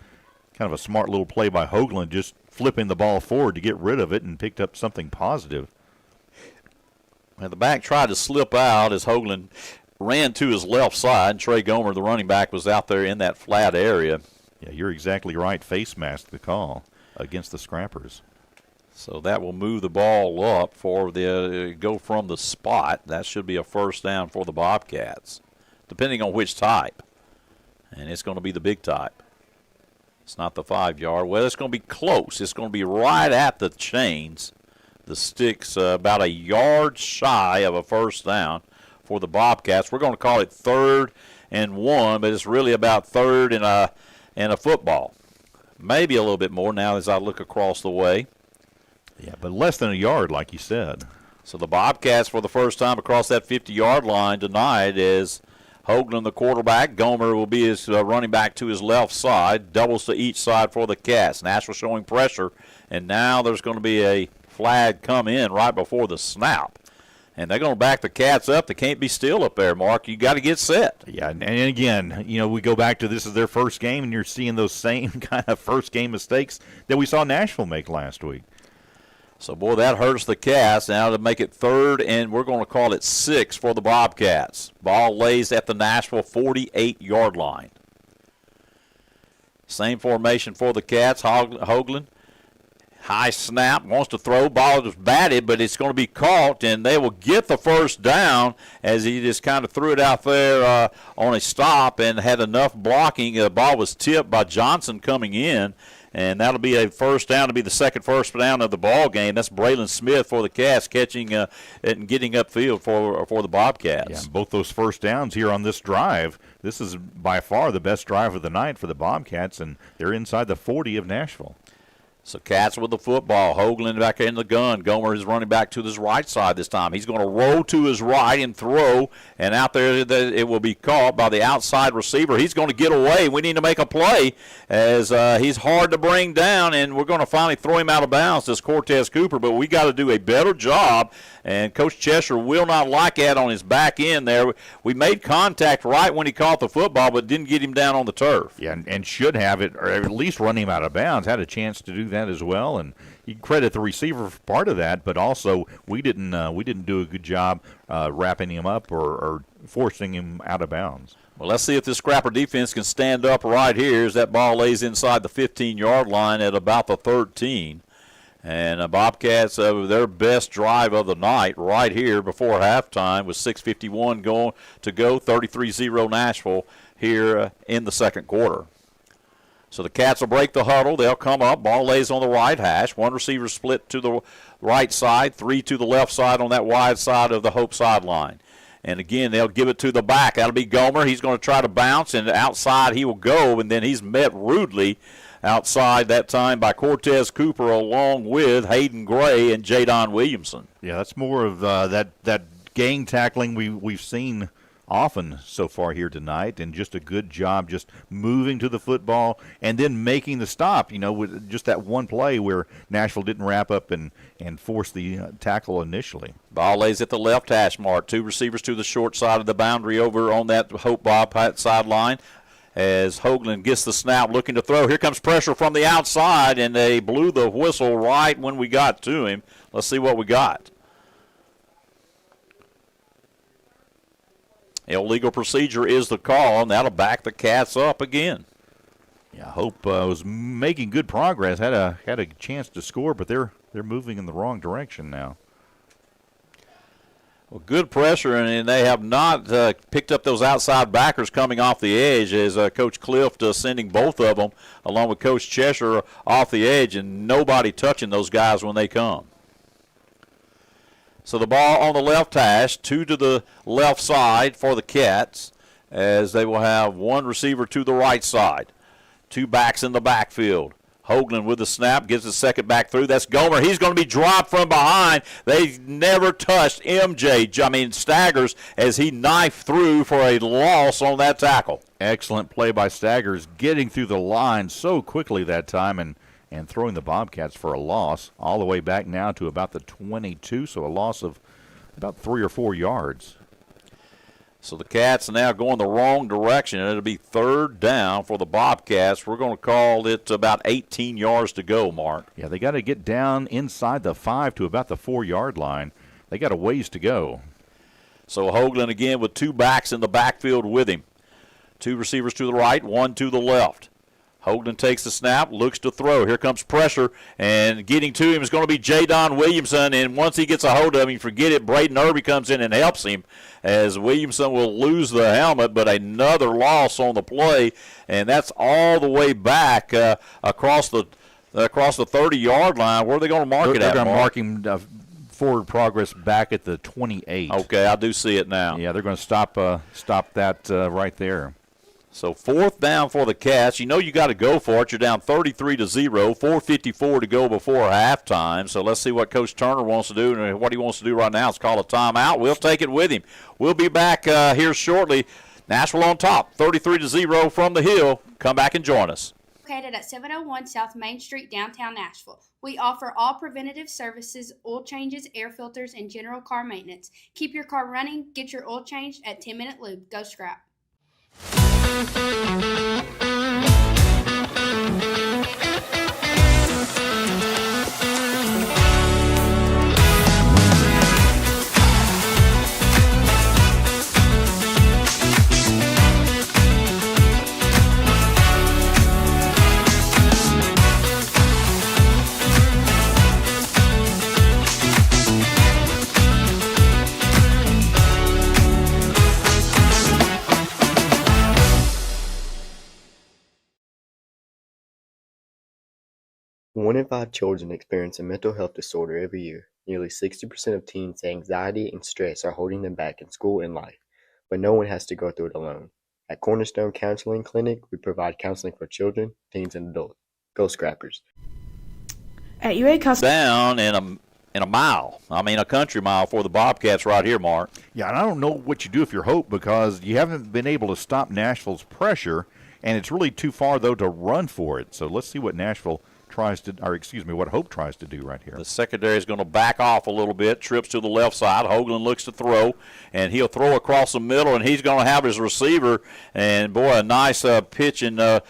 Kind of a smart little play by Hoagland, just flipping the ball forward to get rid of it and picked up something positive. And the back tried to slip out as Hoagland ran to his left side. Trey Gomer, the running back, was out there in that flat area. Yeah, you're exactly right. Face mask the call against the Scrappers. So that will move the ball up for the go from the spot. That should be a first down for the Bobcats, depending on which type. And it's going to be the big type. It's not the 5-yard. Well, it's going to be close. It's going to be right at the chains. The sticks about a yard shy of a first down for the Bobcats. We're going to call it 3rd and 1, but it's really about 3rd and a football. Maybe a little bit more now as I look across the way. Yeah, but less than a yard, like you said. So the Bobcats, for the first time across that 50-yard line tonight, is Hoagland, the quarterback. Gomer will be his running back to his left side. Doubles to each side for the Cats. Nashville showing pressure, and now there's going to be a flag come in right before the snap. And they're going to back the Cats up. They can't be still up there, Mark. You got to get set. Yeah, and again, we go back to this is their first game, and you're seeing those same kind of first game mistakes that we saw Nashville make last week. So, boy, that hurts the Cats. Now to make it 3rd, and we're going to call it 6 for the Bobcats. Ball lays at the Nashville 48-yard line. Same formation for the Cats. Hoagland. High snap, wants to throw, ball is batted, but it's going to be caught, and they will get the first down as he just kind of threw it out there on a stop and had enough blocking. The ball was tipped by Johnson coming in, and that'll be a first down to be the second first down of the ball game. That's Braylon Smith for the Cats catching and getting upfield for the Bobcats. Yeah, both those first downs here on this drive. This is by far the best drive of the night for the Bobcats, and they're inside the 40 of Nashville. So Cats with the football. Hoagland back in the gun. Gomer is running back to his right side this time. He's going to roll to his right and throw, and out there it will be caught by the outside receiver. He's going to get away. We need to make a play as he's hard to bring down, and we're going to finally throw him out of bounds, this Cortez Cooper, but we got to do a better job, and Coach Cheshire will not like that on his back end there. We made contact right when he caught the football, but didn't get him down on the turf. Yeah, and should have it, or at least run him out of bounds. Had a chance to do that as well, and you credit the receiver for part of that, but also we didn't do a good job wrapping him up or forcing him out of bounds. Well, let's see if this Scrapper defense can stand up right here as that ball lays inside the 15-yard line at about the 13. And Bobcats, their best drive of the night right here before halftime with 6:51 going to go, 33-0 Nashville here in the second quarter. So the Cats will break the huddle. They'll come up. Ball lays on the right hash. One receiver split to the right side, 3 to the left side on that wide side of the Hope sideline. And, again, they'll give it to the back. That'll be Gomer. He's going to try to bounce, and outside he will go, and then he's met rudely outside that time by Cortez Cooper along with Hayden Gray and Jadon Williamson. Yeah, that's more of that gang tackling we've seen often so far here tonight, and just a good job just moving to the football and then making the stop, with just that one play where Nashville didn't wrap up and force the tackle initially. Ball lays at the left hash mark. 2 receivers to the short side of the boundary over on that Hope Bobcat sideline. As Hoagland gets the snap, looking to throw. Here comes pressure from the outside, and they blew the whistle right when we got to him. Let's see what we got. Illegal procedure is the call, and that'll back the Cats up again. Yeah, Hope was making good progress. Had a chance to score, but they're moving in the wrong direction now. Well, good pressure, and they have not picked up those outside backers coming off the edge as Coach Clift sending both of them, along with Coach Cheshire, off the edge, and nobody touching those guys when they come. So the ball on the left hash, 2 to the left side for the Cats, as they will have 1 receiver to the right side. 2 backs in the backfield. Hoagland with the snap, gives the second back through. That's Gomer. He's going to be dropped from behind. They never touched Staggers, as he knifed through for a loss on that tackle. Excellent play by Staggers, getting through the line so quickly that time and throwing the Bobcats for a loss all the way back now to about the 22, so a loss of about 3 or 4 yards. So the Cats are now going the wrong direction, and it'll be 3rd down for the Bobcats. We're going to call it about 18 yards to go, Mark. Yeah, they got to get down inside the 5 to about the 4-yard line. They got a ways to go. So Hoagland again with 2 backs in the backfield with him. 2 receivers to the right, 1 to the left. Hoagland takes the snap, looks to throw. Here comes pressure, and getting to him is going to be Jadon Williamson, and once he gets a hold of him, forget it, Braden Irby comes in and helps him as Williamson will lose the helmet, but another loss on the play, and that's all the way back across the 30-yard line. Where are they going to mark it at? They're going to mark him forward progress back at the 28. Okay, I do see it now. Yeah, they're going to stop that right there. So 4th down for the Cats. You got to go for it. You're down 33-0, 4:54 to go before halftime. So let's see what Coach Turner wants to do. And what he wants to do right now is call a timeout. We'll take it with him. We'll be back here shortly. Nashville on top, 33-0 from the Hill. Come back and join us. located at 701 South Main Street, downtown Nashville. We offer all preventative services, oil changes, air filters, and general car maintenance. Keep your car running. Get your oil changed at 10 Minute Lube. Go Scrap. One in 5 children experience a mental health disorder every year. Nearly 60% of teens say anxiety and stress are holding them back in school and life, but no one has to go through it alone. At Cornerstone Counseling Clinic, we provide counseling for children, teens, and adults. Go Scrappers. At UA Custom down in a mile. I mean, a country mile for the Bobcats right here, Mark. Yeah, and I don't know what you do if you're Hope, because you haven't been able to stop Nashville's pressure, and it's really too far, though, to run for it. So let's see what what Hope tries to do right here. The secondary is going to back off a little bit, trips to the left side. Hoagland looks to throw, and he'll throw across the middle, and he's going to have his receiver. And, boy, a nice pitch and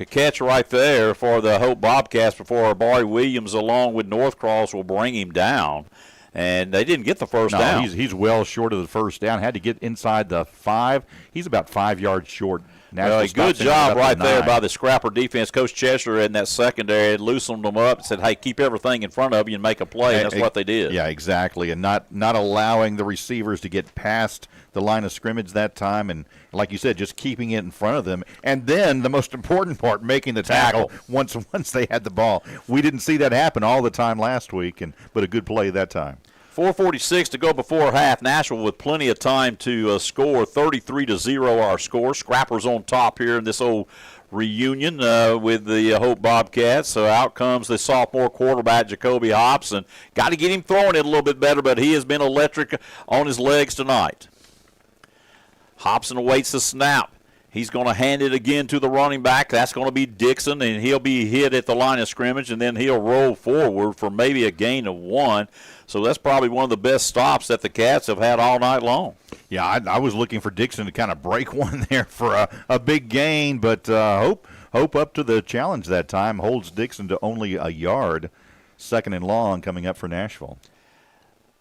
catch right there for the Hope Bobcats before Barry Williams, along with Northcross, will bring him down. And they didn't get the first down. He's well short of the first down. Had to get inside the 5. He's about 5 yards short. A good job right there by the Scrapper defense. Coach Cheshire in that secondary loosened them up and said, hey, keep everything in front of you and make a play. And that's what they did. Yeah, exactly. And not allowing the receivers to get past the line of scrimmage that time. And like you said, just keeping it in front of them. And then the most important part, making the tackle once they had the ball. We didn't see that happen all the time last week, but a good play that time. 4:46 to go before half. Nashville with plenty of time to score. 33-0 our score. Scrappers on top here in this old reunion with the Hope Bobcats. So out comes the sophomore quarterback, Jacoby Hobson. Got to get him throwing it a little bit better, but he has been electric on his legs tonight. Hobson awaits the snap. He's going to hand it again to the running back. That's going to be Dixon, and he'll be hit at the line of scrimmage, and then he'll roll forward for maybe a gain of 1. So that's probably one of the best stops that the Cats have had all night long. Yeah, I was looking for Dixon to kind of break one there for a big gain, but Hope up to the challenge that time, holds Dixon to only a yard. 2nd and long coming up for Nashville.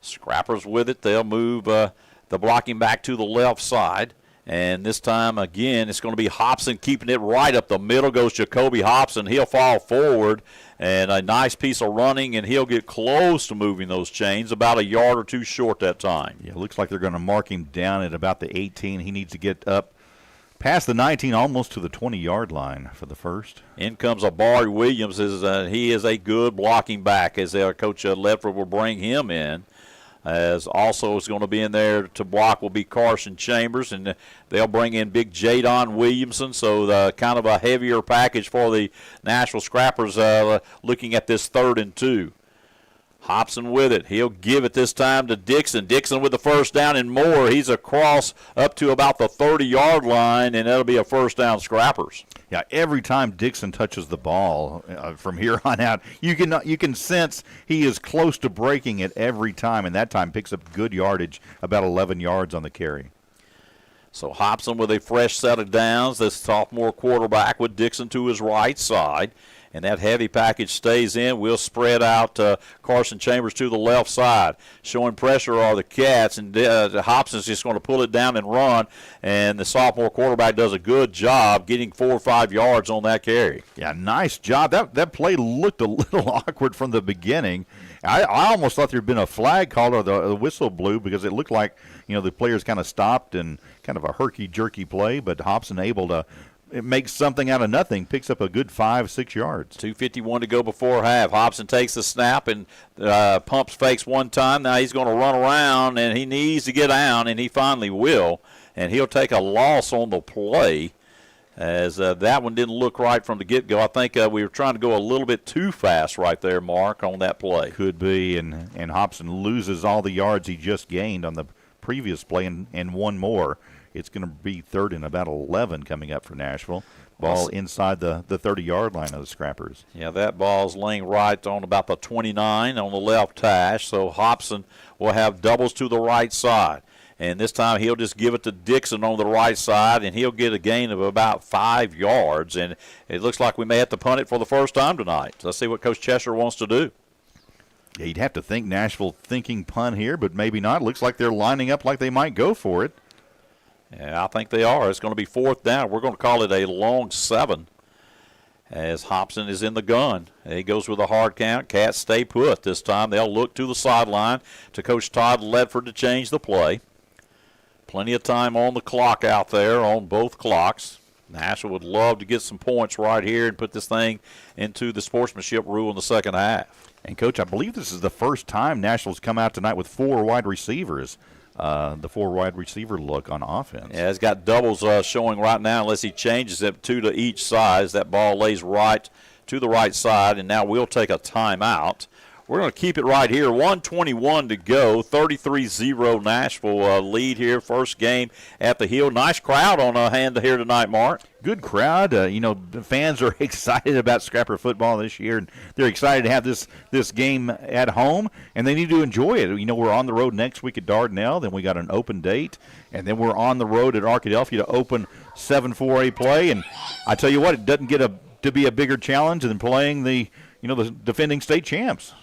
Scrappers with it. They'll move the blocking back to the left side. And this time, again, it's going to be Hobson keeping it right up the middle. Goes Jacoby Hobson. He'll fall forward, and a nice piece of running, and he'll get close to moving those chains, about a yard or two short that time. Yeah, it looks like they're going to mark him down at about the 18. He needs to get up past the 19, almost to the 20-yard line for the first. In comes a Barry Williams. He is a good blocking back, as Coach Ledford will bring him in. As also is going to be in there to block will be Carson Chambers, and they'll bring in big Jadon Williamson, so kind of a heavier package for the Nashville Scrappers looking at this 3rd and 2. Hobson with it. He'll give it this time to Dixon. Dixon with the first down and more. He's across up to about the 30-yard line, and that'll be a first down Scrappers. Yeah, every time Dixon touches the ball from here on out, you can sense he is close to breaking it every time, and that time picks up good yardage, about 11 yards on the carry. So Hobson with a fresh set of downs. The sophomore quarterback with Dixon to his right side. And that heavy package stays in. We'll spread out Carson Chambers to the left side. Showing pressure are the Cats, and Hobson's just going to pull it down and run. And the sophomore quarterback does a good job getting 4 or 5 yards on that carry. Yeah, nice job. That play looked a little awkward from the beginning. I almost thought there had been a flag called or the whistle blew, because it looked like the players kind of stopped and kind of a herky-jerky play, but Hobson able to make something out of nothing, picks up a good 5-6 yards. 2:51 to go before half. Hobson takes the snap and pumps fakes one time. Now he's going to run around, and he needs to get down, and he finally will. And he'll take a loss on the play, as that one didn't look right from the get-go. I think we were trying to go a little bit too fast right there, Mark, on that play. Could be, and Hobson loses all the yards he just gained on the previous play and one more. It's going to be 3rd and about 11 coming up for Nashville. Ball inside the 30-yard line of the Scrappers. Yeah, that ball's laying right on about the 29 on the left hash, so Hobson will have doubles to the right side. And this time he'll just give it to Dixon on the right side, and he'll get a gain of about 5 yards. And it looks like we may have to punt it for the first time tonight. Let's see what Coach Cheshire wants to do. Yeah, you'd have to think Nashville thinking punt here, but maybe not. Looks like they're lining up like they might go for it. Yeah, I think they are. It's going to be fourth down. We're going to call it a long 7 as Hobson is in the gun. He goes with a hard count. Cats stay put this time. They'll look to the sideline to Coach Todd Ledford to change the play. Plenty of time on the clock out there on both clocks. Nashville would love to get some points right here and put this thing into the sportsmanship rule in the second half. And, Coach, I believe this is the first time Nashville's come out tonight with 4 wide receivers. The 4 wide receiver look on offense. Yeah, it's got doubles showing right now unless he changes it 2 to each side. That ball lays right to the right side, and now we'll take a timeout. We're going to keep it right here. 1:21 to go. 33-0 Nashville lead here. First game at the Hill. Nice crowd on hand here tonight, Mark. Good crowd. The fans are excited about Scrapper football this year, and they're excited to have this game at home, and they need to enjoy it. We're on the road next week at Dardanelle. Then we got an open date, and then we're on the road at Arkadelphia to open 7-4A play. And I tell you what, it doesn't get to be a bigger challenge than playing the defending state champs.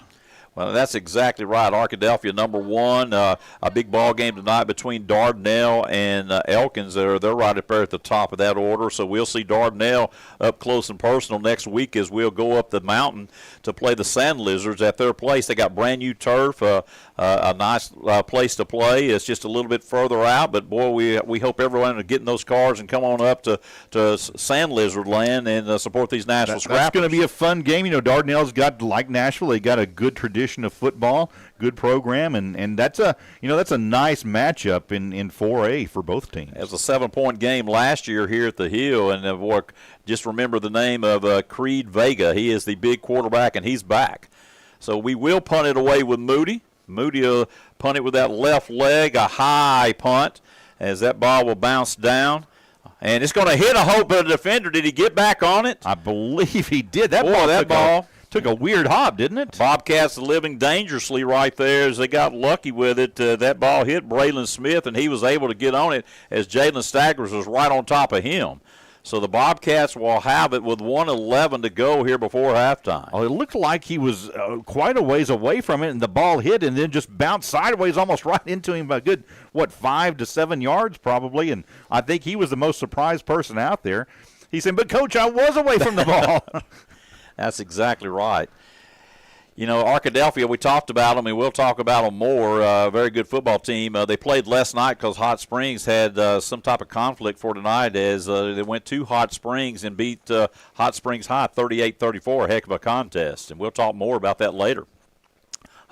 Well, that's exactly right. Arkadelphia, number 1. A big ball game tonight between Dardanelle and Elkins. They're right up there at the top of that order. So we'll see Dardanelle up close and personal next week as we'll go up the mountain to play the Sand Lizards at their place. They got brand new turf, a nice place to play. It's just a little bit further out, but boy, we hope everyone will get in those cars and come on up to Sand Lizard land and support these Nashville Scrappers. That's going to be a fun game. Dardanelle's got, like Nashville, they got a good tradition of football, good program, and that's a nice matchup in 4A for both teams. It was a 7-point game last year here at the Hill, and just remember the name of Creed Vega. He is the big quarterback, and he's back. So we will punt it away with Moody. Moody will punt it with that left leg, a high punt, as that ball will bounce down. And it's going to hit a hope of the defender. Did he get back on it? I believe he did. That ball took a weird hop, didn't it? Bobcats living dangerously right there as they got lucky with it. That ball hit Braylon Smith, and he was able to get on it as Jalen Staggers was right on top of him. So the Bobcats will have it with 1:11 to go here before halftime. Oh, it looked like he was quite a ways away from it, and the ball hit and then just bounced sideways almost right into him by a good, 5 to 7 yards probably, and I think he was the most surprised person out there. He said, but, Coach, I was away from the ball. That's exactly right. Arkadelphia, we talked about them, and we'll talk about them more. Very good football team. They played last night because Hot Springs had some type of conflict for tonight as they went to Hot Springs and beat Hot Springs High 38-34, a heck of a contest. And we'll talk more about that later.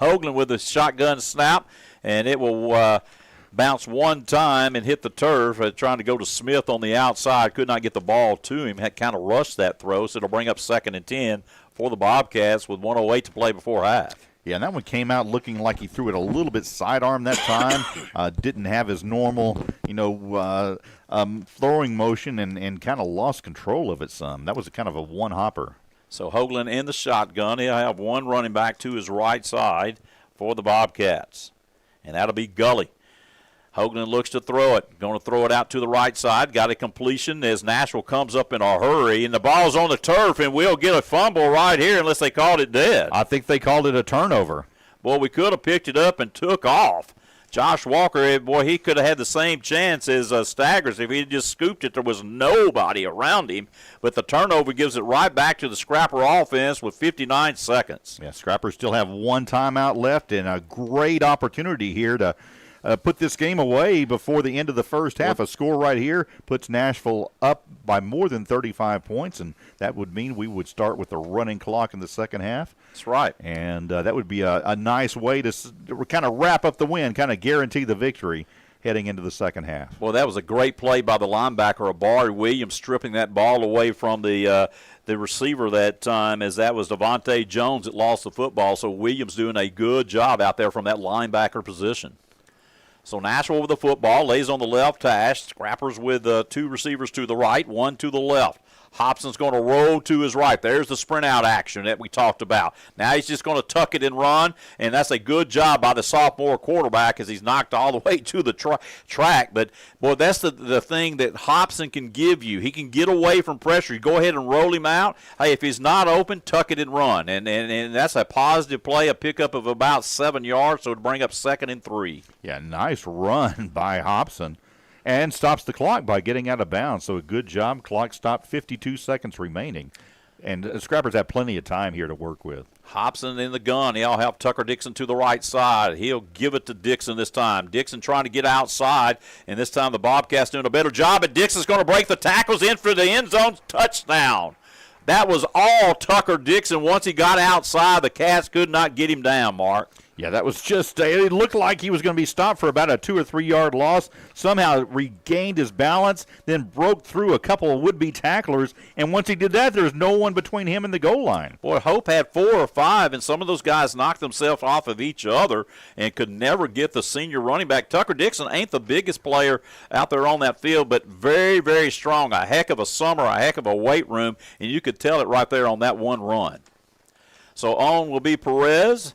Hoagland with a shotgun snap, and it will bounce one time and hit the turf, trying to go to Smith on the outside. Could not get the ball to him. Had kind of rushed that throw, so it'll bring up 2nd and 10 for the Bobcats with 1:08 to play before half. Yeah, and that one came out looking like he threw it a little bit sidearm that time. Didn't have his normal, throwing motion and kind of lost control of it some. That was kind of a one-hopper. So Hoagland in the shotgun. He'll have one running back to his right side for the Bobcats, and that'll be Gully. Hoagland looks to throw it. Going to throw it out to the right side. Got a completion as Nashville comes up in a hurry. And the ball's on the turf, and we'll get a fumble right here unless they called it dead. I think they called it a turnover. Boy, we could have picked it up and took off. Josh Walker, boy, he could have had the same chance as Staggers if he had just scooped it. There was nobody around him. But the turnover gives it right back to the Scrapper offense with 59 seconds. Yeah, Scrappers still have one timeout left and a great opportunity here to put this game away before the end of the first half. A score right here puts Nashville up by more than 35 points, and that would mean we would start with a running clock in the second half. That's right. And that would be a nice way to kind of wrap up the win, kind of guarantee the victory heading into the second half. Well, that was a great play by the linebacker, Abari Williams, stripping that ball away from the receiver that time, as that was Devontae Jones that lost the football. So Williams doing a good job out there from that linebacker position. So Nashville with the football, lays on the left hash. Scrappers with 2 receivers to the right, 1 to the left. Hobson's going to roll to his right. There's the sprint out action that we talked about. Now he's just going to tuck it and run, and that's a good job by the sophomore quarterback as he's knocked all the way to the track. But, boy, that's the thing that Hobson can give you. He can get away from pressure. You go ahead and roll him out. Hey, if he's not open, tuck it and run. And that's a positive play, a pickup of about 7 yards, so to bring up 2nd and 3. Yeah, nice run by Hobson. And stops the clock by getting out of bounds. So a good job. Clock stopped, 52 seconds remaining. And Scrappers have plenty of time here to work with. Hobson in the gun. He'll help Tucker Dixon to the right side. He'll give it to Dixon this time. Dixon trying to get outside, and this time the Bobcats doing a better job, and Dixon's going to break the tackles in for the end zone touchdown. That was all Tucker Dixon. Once he got outside, the Cats could not get him down, Mark. Yeah, that was just, it looked like he was going to be stopped for about a 2 or 3 yard loss. Somehow regained his balance, then broke through a couple of would-be tacklers. And once he did that, there was no one between him and the goal line. Boy, Hope had 4 or 5, and some of those guys knocked themselves off of each other and could never get the senior running back. Tucker Dixon ain't the biggest player out there on that field, but very, very strong. A heck of a summer, a heck of a weight room, and you could tell it right there on that one run. So on will be Perez.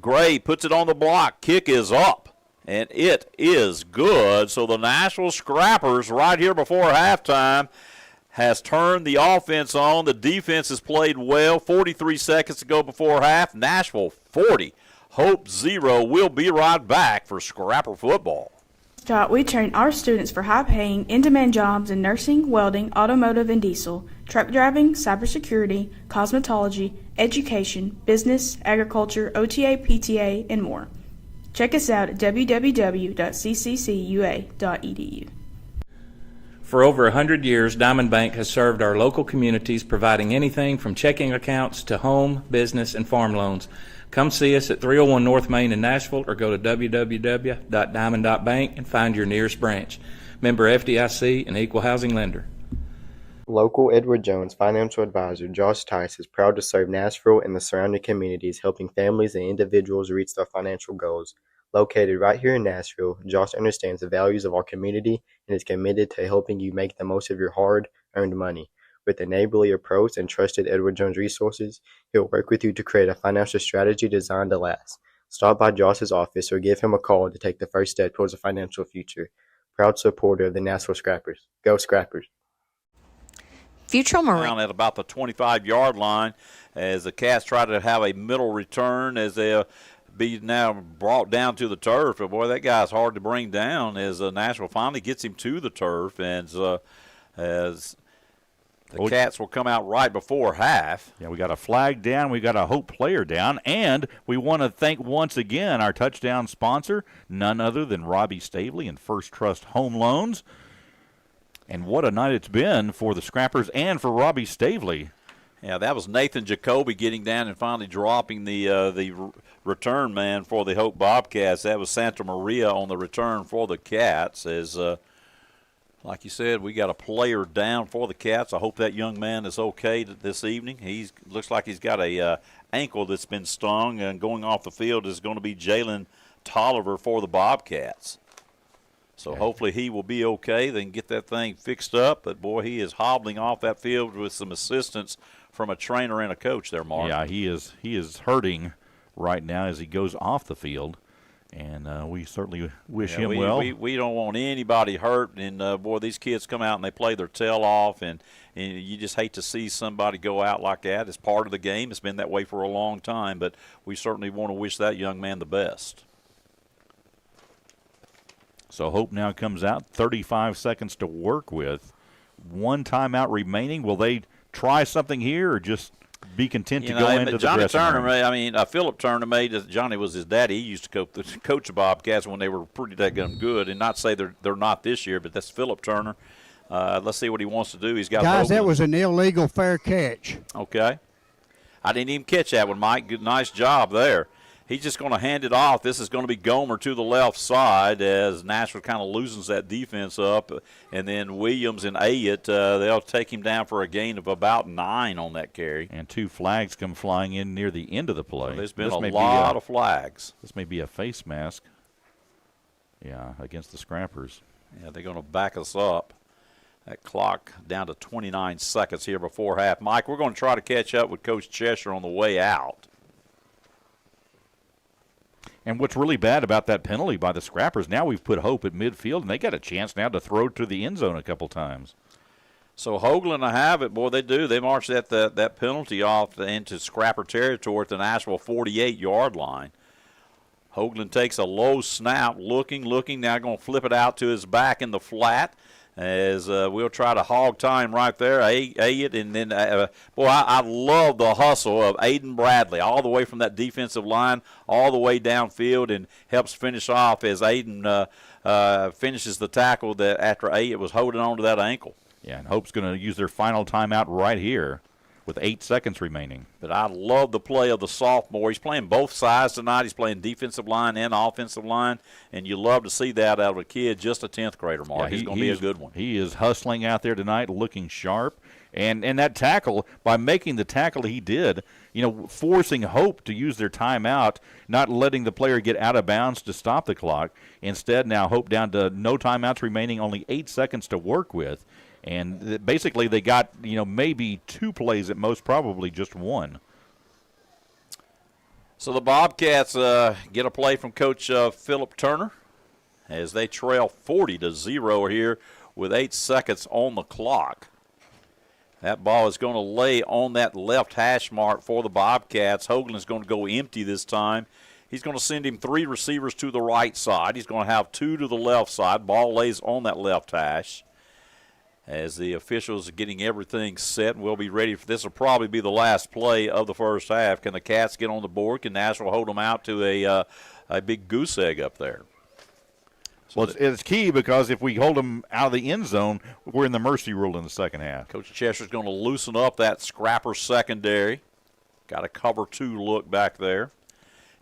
Gray puts it on the block. Kick is up, and it is good. So the Nashville Scrappers right here before halftime has turned the offense on. The defense has played well. 43 seconds to go before half. Nashville 40, Hope 0. We'll be right back for Scrapper football. We train our students for high-paying, in-demand jobs in nursing, welding, automotive, and diesel, truck driving, cybersecurity, cosmetology, education, business, agriculture, OTA, PTA, and more. Check us out at www.cccua.edu. For over 100 years, Diamond Bank has served our local communities, providing anything from checking accounts to home, business, and farm loans. Come see us at 301 North Main in Nashville or go to www.diamond.bank and find your nearest branch. Member FDIC and equal housing lender. Local Edward Jones financial advisor Josh Tice is proud to serve Nashville and the surrounding communities, helping families and individuals reach their financial goals. Located right here in Nashville, Josh understands the values of our community and is committed to helping you make the most of your hard-earned money. With a neighborly approach and trusted Edward Jones resources, he'll work with you to create a financial strategy designed to last. Stop by Josh's office or give him a call to take the first step towards a financial future. Proud supporter of the Nashville Scrappers. Go Scrappers! Futrell Marine. At about the 25-yard line as the Cats try to have a middle return as they be now brought down to the turf. But, boy, that guy's hard to bring down as Nashville finally gets him to the turf. And as the Cats will come out right before half. Yeah, we got a flag down. We got a Hope player down. And we want to thank once again our touchdown sponsor, none other than Robbie Stavely and First Trust Home Loans. And what a night it's been for the Scrappers and for Robbie Stavely. Yeah, that was Nathan Jacoby getting down and finally dropping the return man for the Hope Bobcats. That was Santa Maria on the return for the Cats. As like you said, we got a player down for the Cats. I hope that young man is okay this evening. He looks like he's got a ankle that's been stung, and going off the field is going to be Jalen Tolliver for the Bobcats. So hopefully he will be okay. They can get that thing fixed up. But, boy, he is hobbling off that field with some assistance from a trainer and a coach there, Mark. Yeah, he is hurting right now as he goes off the field. And we certainly wish him well. We don't want anybody hurt. And, boy, these kids come out and they play their tail off. And you just hate to see somebody go out like that. It's part of the game. It's been that way for a long time. But we certainly want to wish that young man the best. So Hope now comes out, 35 seconds to work with. One timeout remaining. Will they try something here or just be content to go into the dressing room? Philip Turner Johnny was his daddy. He used to coach the Bobcats when they were pretty daggum good, and not say they're not this year, but that's Philip Turner. Let's see what he wants to do. He's got guys, that was an illegal fair catch. Okay. I didn't even catch that one, Mike. Good, nice job there. He's just going to hand it off. This is going to be Gomer to the left side as Nashville kind of loosens that defense up. And then Williams and Ayotte, they'll take him down for a gain of about 9 on that carry. And 2 flags come flying in near the end of the play. Well, there's been a lot of flags. This may be a face mask. Yeah, against the Scrappers. Yeah, they're going to back us up. That clock down to 29 seconds here before half. Mike, we're going to try to catch up with Coach Cheshire on the way out. And what's really bad about that penalty by the Scrappers, now we've put Hope at midfield, and they got a chance now to throw to the end zone a couple times. So Hoagland will have it. Boy, they do. They march that penalty off into Scrapper territory at the Nashville 48-yard line. Hoagland takes a low snap, looking, now going to flip it out to his back in the flat. As we'll try to hog time right there, Elliott, and then, I love the hustle of Aiden Bradley, all the way from that defensive line, all the way downfield, and helps finish off as Aiden finishes the tackle that after Elliott was holding on to that ankle. Yeah, and Hope's going to use their final timeout right here with 8 seconds remaining. But I love the play of the sophomore. He's playing both sides tonight. He's playing defensive line and offensive line, and you love to see that out of a kid, just a 10th grader, Mark. He's going to be a good one. He is hustling out there tonight, looking sharp. And that tackle, by making the tackle he did, forcing Hope to use their timeout, not letting the player get out of bounds to stop the clock. Instead, now Hope down to no timeouts remaining, only 8 seconds to work with. And basically they got, maybe 2 plays at most, probably just 1. So the Bobcats get a play from Coach Philip Turner as they trail 40-0 here with 8 seconds on the clock. That ball is going to lay on that left hash mark for the Bobcats. Hoagland's going to go empty this time. He's going to send him 3 receivers to the right side. He's going to have 2 to the left side. Ball lays on that left hash. As the officials are getting everything set, and we'll be ready for this. Will probably be the last play of the first half. Can the Cats get on the board? Can Nashville hold them out to a big goose egg up there? So well, it's key because if we hold them out of the end zone, we're in the mercy rule in the second half. Coach Cheshire's going to loosen up that Scrapper secondary. Got a cover 2 look back there.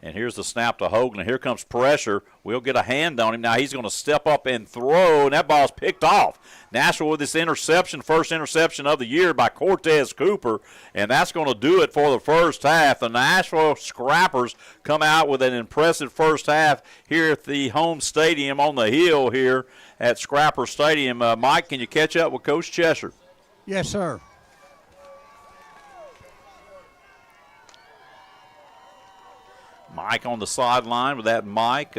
And here's the snap to Hoagland. Here comes pressure. We'll get a hand on him. Now he's going to step up and throw, and that ball's picked off. Nashville with this interception, first interception of the year by Cortez Cooper, and that's going to do it for the first half. The Nashville Scrappers come out with an impressive first half here at the home stadium on the hill here at Scrapper Stadium. Mike, can you catch up with Coach Cheshire? Yes, sir. Mike on the sideline with that Mike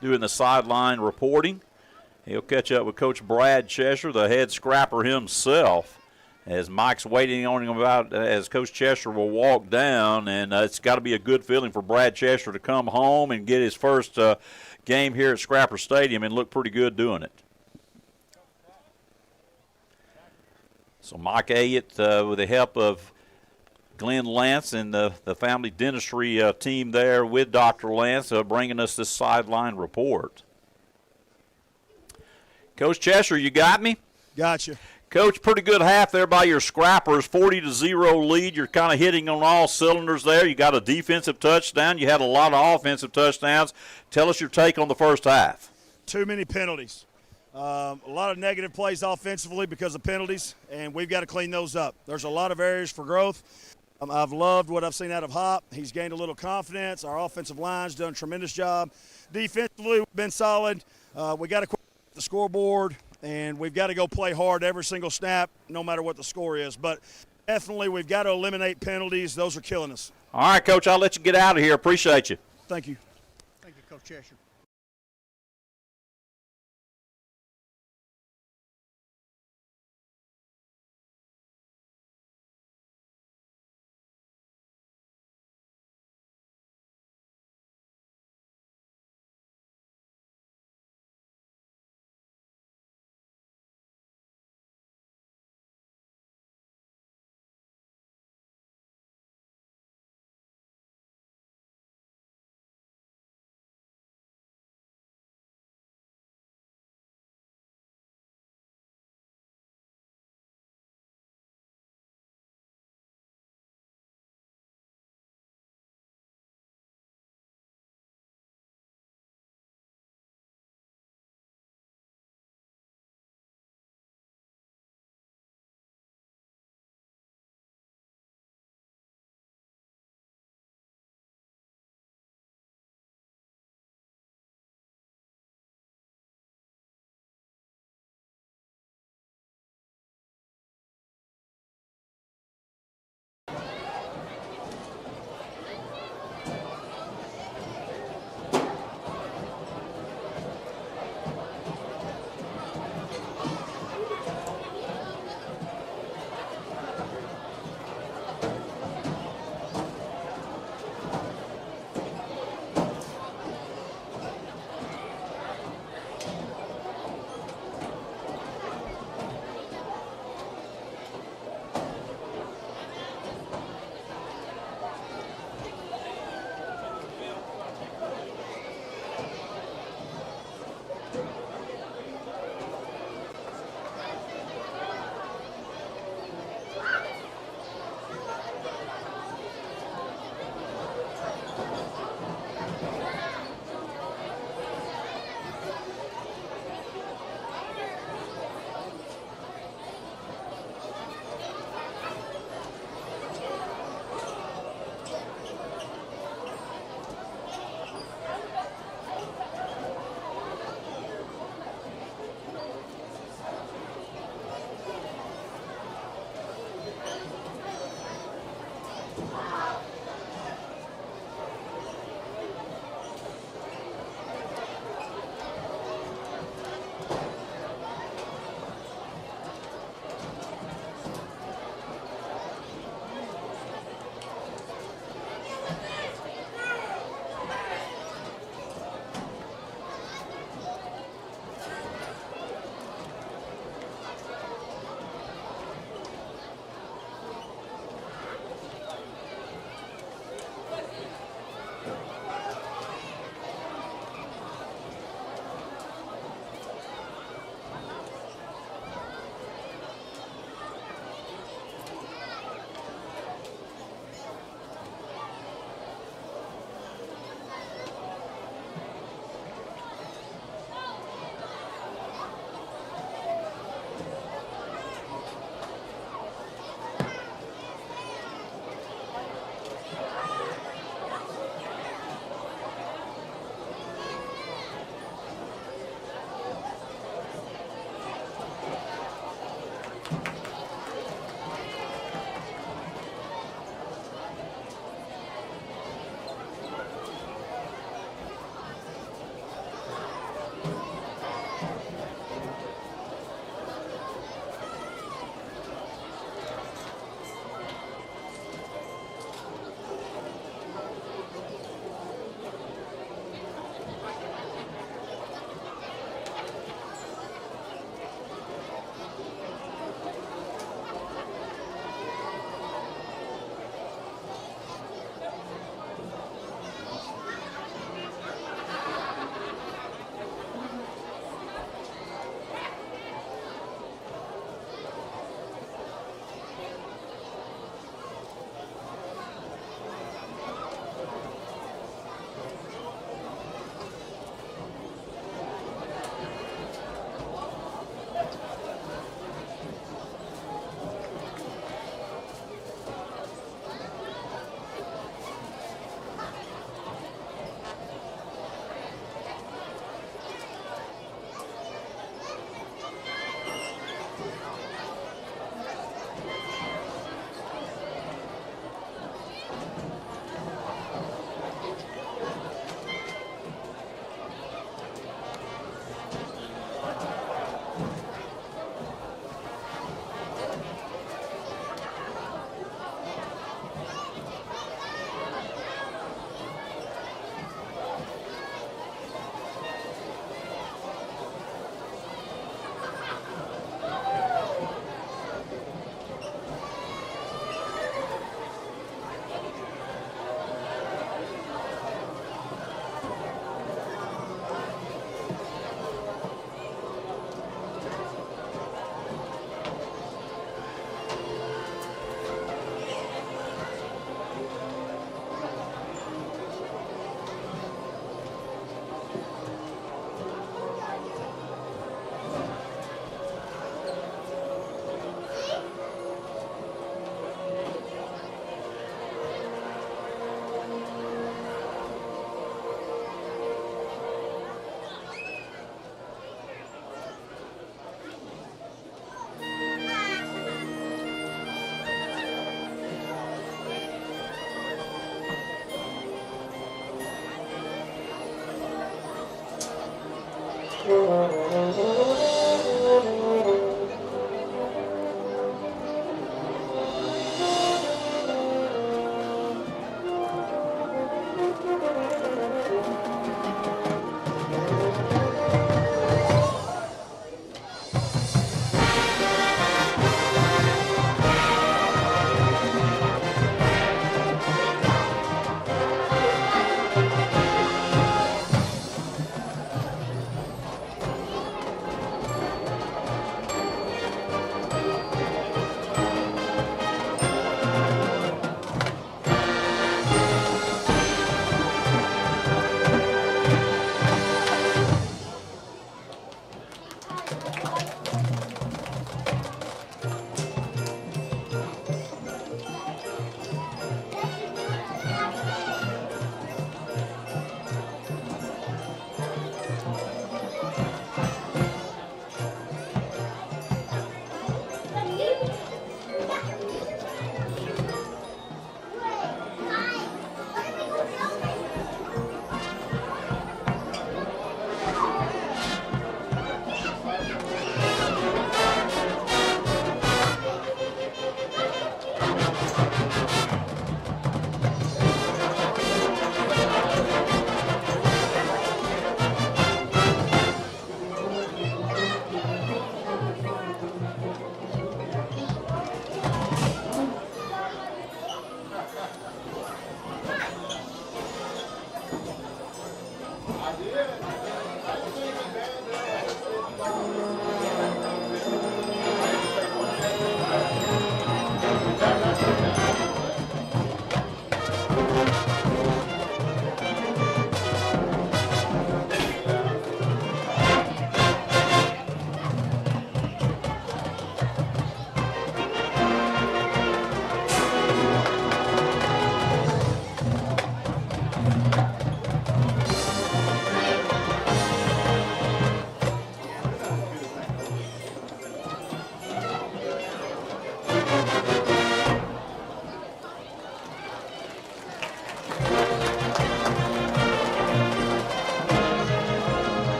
doing the sideline reporting. He'll catch up with Coach Brad Cheshire, the head scrapper himself, as Mike's waiting on him as Coach Cheshire will walk down. And it's got to be a good feeling for Brad Cheshire to come home and get his first game here at Scrapper Stadium and look pretty good doing it. So Mike Elliott, with the help of Glenn Lance and the family dentistry team there with Dr. Lance bringing us this sideline report. Coach Cheshire, you got me? Gotcha. Coach, pretty good half there by your Scrappers, 40-0 lead. You're kind of hitting on all cylinders there. You got a defensive touchdown. You had a lot of offensive touchdowns. Tell us your take on the first half. Too many penalties. A lot of negative plays offensively because of penalties, and we've got to clean those up. There's a lot of areas for growth. I've loved what I've seen out of Hop. He's gained a little confidence. Our offensive line's done a tremendous job. Defensively, we've been solid. We got to quit the scoreboard, and we've got to go play hard every single snap, no matter what the score is. But definitely, we've got to eliminate penalties. Those are killing us. All right, Coach, I'll let you get out of here. Appreciate you. Thank you. Thank you, Coach Cheshire.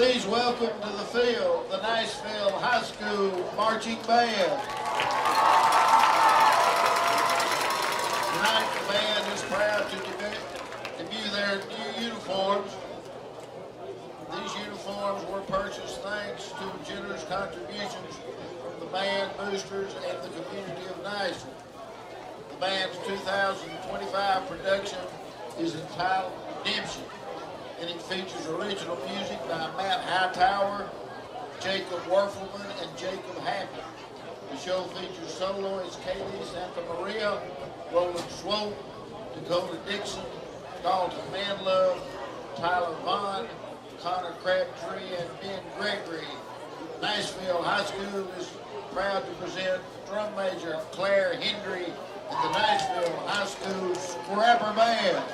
Please welcome to the field the Nashville High School Marching Band. Tonight the band is proud to debut their new uniforms. These uniforms were purchased thanks to generous contributions from the band boosters and the community of Nashville. The band's 2025 production is entitled Redemption, and it features original music by Matt Hightower, Jacob Werfelman, and Jacob Happy. The show features soloists Kaylee Santa Maria, Roland Swope, Dakota Dixon, Dalton Manlove, Tyler Vaughn, Connor Crabtree, and Ben Gregory. Nashville High School is proud to present drum major Claire Hendry and the Nashville High School Scrapper Band.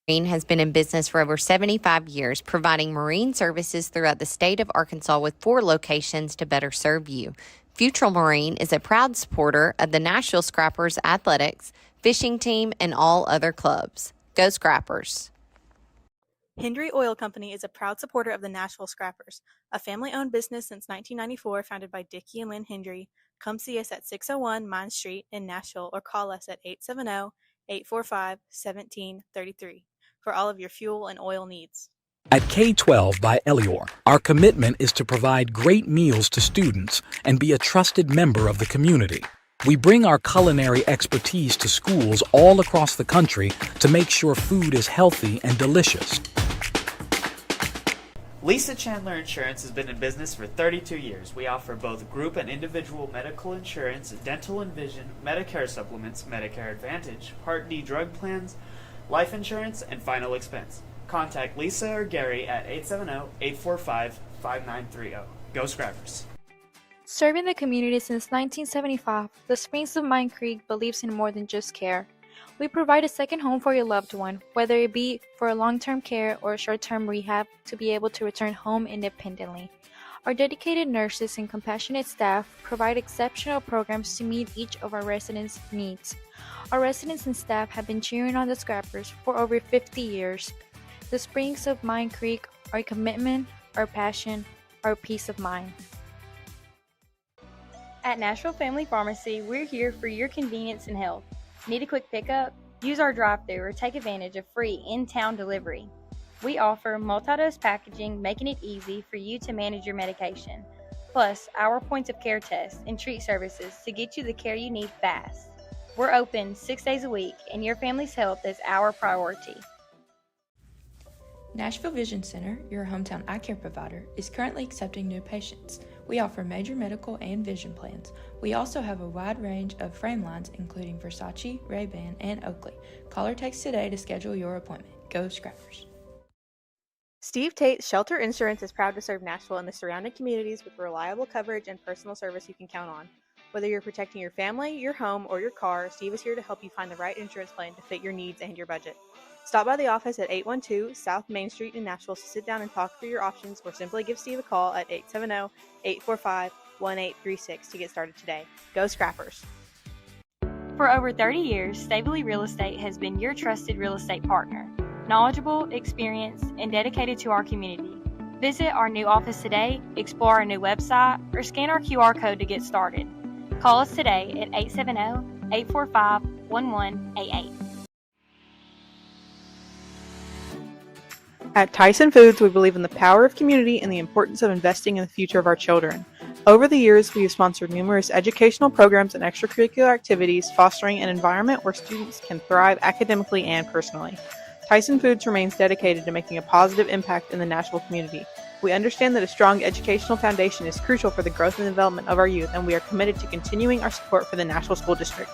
Marine has been in business for over 75 years, providing marine services throughout the state of Arkansas with 4 locations to better serve you. Futrell Marine is a proud supporter of the Nashville Scrappers athletics, fishing team, and all other clubs. Go Scrappers! Hendry Oil Company is a proud supporter of the Nashville Scrappers, a family-owned business since 1994 founded by Dickie and Lynn Hendry. Come see us at 601 Mine Street in Nashville or call us at 870-845-1733 for all of your fuel and oil needs. At K-12 by Elior, our commitment is to provide great meals to students and be a trusted member of the community. We bring our culinary expertise to schools all across the country to make sure food is healthy and delicious. Lisa Chandler Insurance has been in business for 32 years. We offer both group and individual medical insurance, dental and vision, Medicare supplements, Medicare Advantage, Part D drug plans, life insurance, and final expense. Contact Lisa or Gary at 870-845-5930. Go Scrappers! Serving the community since 1975, the Springs of Mine Creek believes in more than just care. We provide a second home for your loved one, whether it be for a long-term care or a short-term rehab, to be able to return home independently. Our dedicated nurses and compassionate staff provide exceptional programs to meet each of our residents' needs. Our residents and staff have been cheering on the Scrappers for over 50 years. The Springs of Mine Creek, our commitment, our passion, our peace of mind. At Nashville Family Pharmacy, we're here for your convenience and health. Need a quick pickup? Use our drive-thru or take advantage of free in-town delivery. We offer multi-dose packaging, making it easy for you to manage your medication. Plus, our points of care tests and treat services to get you the care you need fast. We're open 6 days a week, and your family's health is our priority. Nashville Vision Center, your hometown eye care provider, is currently accepting new patients. We offer major medical and vision plans. We also have a wide range of frame lines, including Versace, Ray-Ban, and Oakley. Call or text today to schedule your appointment. Go Scrappers! Steve Tate's Shelter Insurance is proud to serve Nashville and the surrounding communities with reliable coverage and personal service you can count on. Whether you're protecting your family, your home, or your car, Steve is here to help you find the right insurance plan to fit your needs and your budget. Stop by the office at 812 South Main Street in Nashville to sit down and talk through your options, or simply give Steve a call at 870-845-1836 to get started today. Go Scrappers! For over 30 years, Stabley Real Estate has been your trusted real estate partner. Knowledgeable, experienced, and dedicated to our community. Visit our new office today, explore our new website, or scan our QR code to get started. Call us today at 870-845-1188. At Tyson Foods, we believe in the power of community and the importance of investing in the future of our children. Over the years, we have sponsored numerous educational programs and extracurricular activities, fostering an environment where students can thrive academically and personally. Tyson Foods remains dedicated to making a positive impact in the Nashville community. We understand that a strong educational foundation is crucial for the growth and development of our youth, and we are committed to continuing our support for the Nashville School District.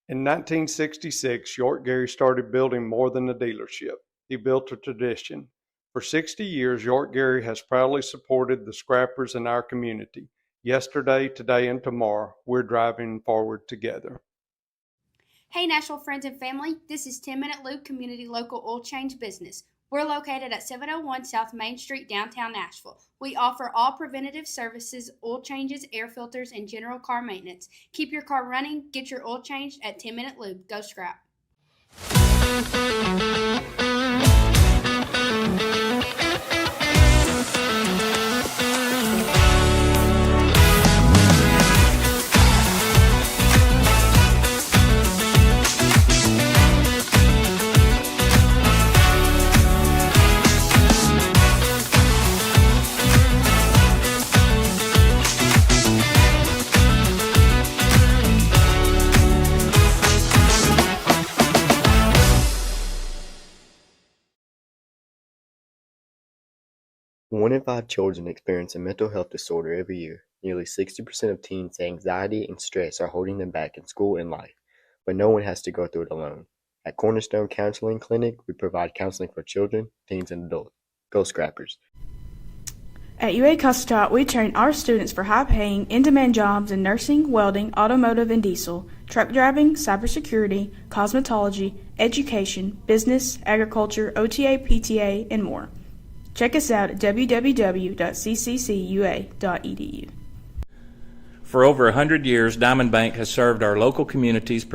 In 1966, York Gary started building more than a dealership. He built a tradition. For 60 years, York Gary has proudly supported the Scrappers in our community. Yesterday, today, and tomorrow, we're driving forward together. Hey Nashville friends and family, this is 10 Minute Loop Community Local Oil Change Business. We're located at 701 South Main Street, downtown Nashville. We offer all preventative services, oil changes, air filters, and general car maintenance. Keep your car running, get your oil changed at 10 Minute Loop. Go Scrap! One in 5 children experience a mental health disorder every year. Nearly 60% of teens say anxiety and stress are holding them back in school and life, but no one has to go through it alone. At Cornerstone Counseling Clinic, we provide counseling for children, teens, and adults. Go Scrappers! At UA Custard, we train our students for high-paying, in-demand jobs in nursing, welding, automotive and diesel, truck driving, cybersecurity, cosmetology, education, business, agriculture, OTA, PTA, and more. Check us out at www.cccua.edu. For over 100 years, Diamond Bank has served our local communities.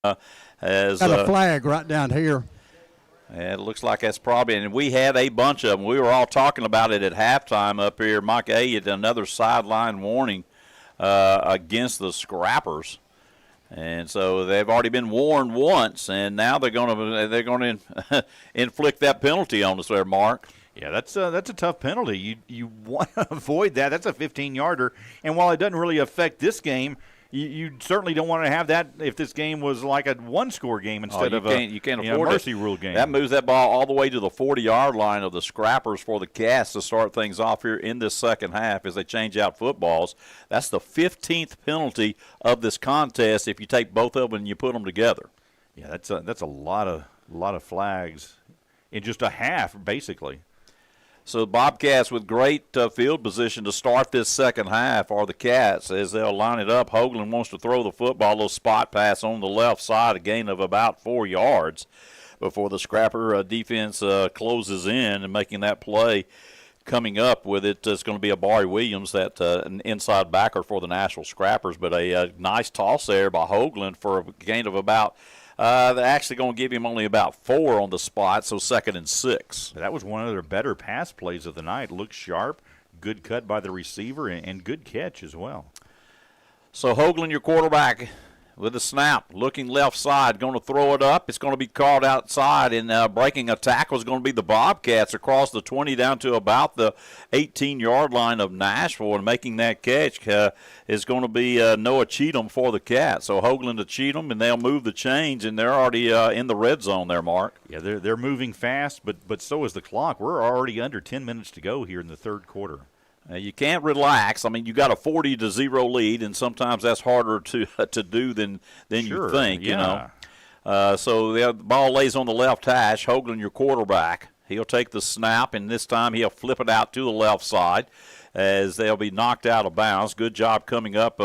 Got a flag right down here. It looks like that's probably, and we had a bunch of them. We were all talking about it at halftime up here. Mike Elliott, another sideline warning against the Scrappers, and so they've already been warned once, and now they're going to inflict that penalty on us there, Mark. Yeah, that's a tough penalty. You want to avoid that. That's a 15-yarder, and while it doesn't really affect this game, you certainly don't want to have that if this game was like a one-score game instead of you can't afford mercy rule game. That moves that ball all the way to the 40-yard line of the Scrappers for the Cats to start things off here in this second half as they change out footballs. That's the 15th penalty of this contest if you take both of them and you put them together. Yeah, that's a lot of flags in just a half, basically. So the Bobcats with great field position to start this second half are the Cats as they'll line it up. Hoagland wants to throw the football, a little spot pass on the left side, a gain of about 4 yards before the Scrapper defense closes in and making that play. Coming up with it is going to be a Barry Williams, that an inside backer for the Nashville Scrappers, but a nice toss there by Hoagland for a gain of about they're actually going to give him only about 4 on the spot, so 2nd and 6. That was one of their better pass plays of the night. Looked sharp, good cut by the receiver, and good catch as well. So Hoagland, your quarterback, with the snap, looking left side, going to throw it up. It's going to be called outside, and breaking a tackle is going to be the Bobcats across the 20 down to about the 18-yard line of Nashville, and making that catch is going to be Noah Cheatham for the Cats. So Hoagland to Cheatham, and they'll move the chains, and they're already in the red zone there, Mark. Yeah, they're moving fast, but so is the clock. We're already under 10 minutes to go here in the third quarter. You can't relax. I mean, you got a 40-0 lead, and sometimes that's harder to do than you think. Yeah. You know. So the ball lays on the left hash. Hoagland, your quarterback, he'll take the snap, and this time he'll flip it out to the left side as they'll be knocked out of bounds. Good job coming up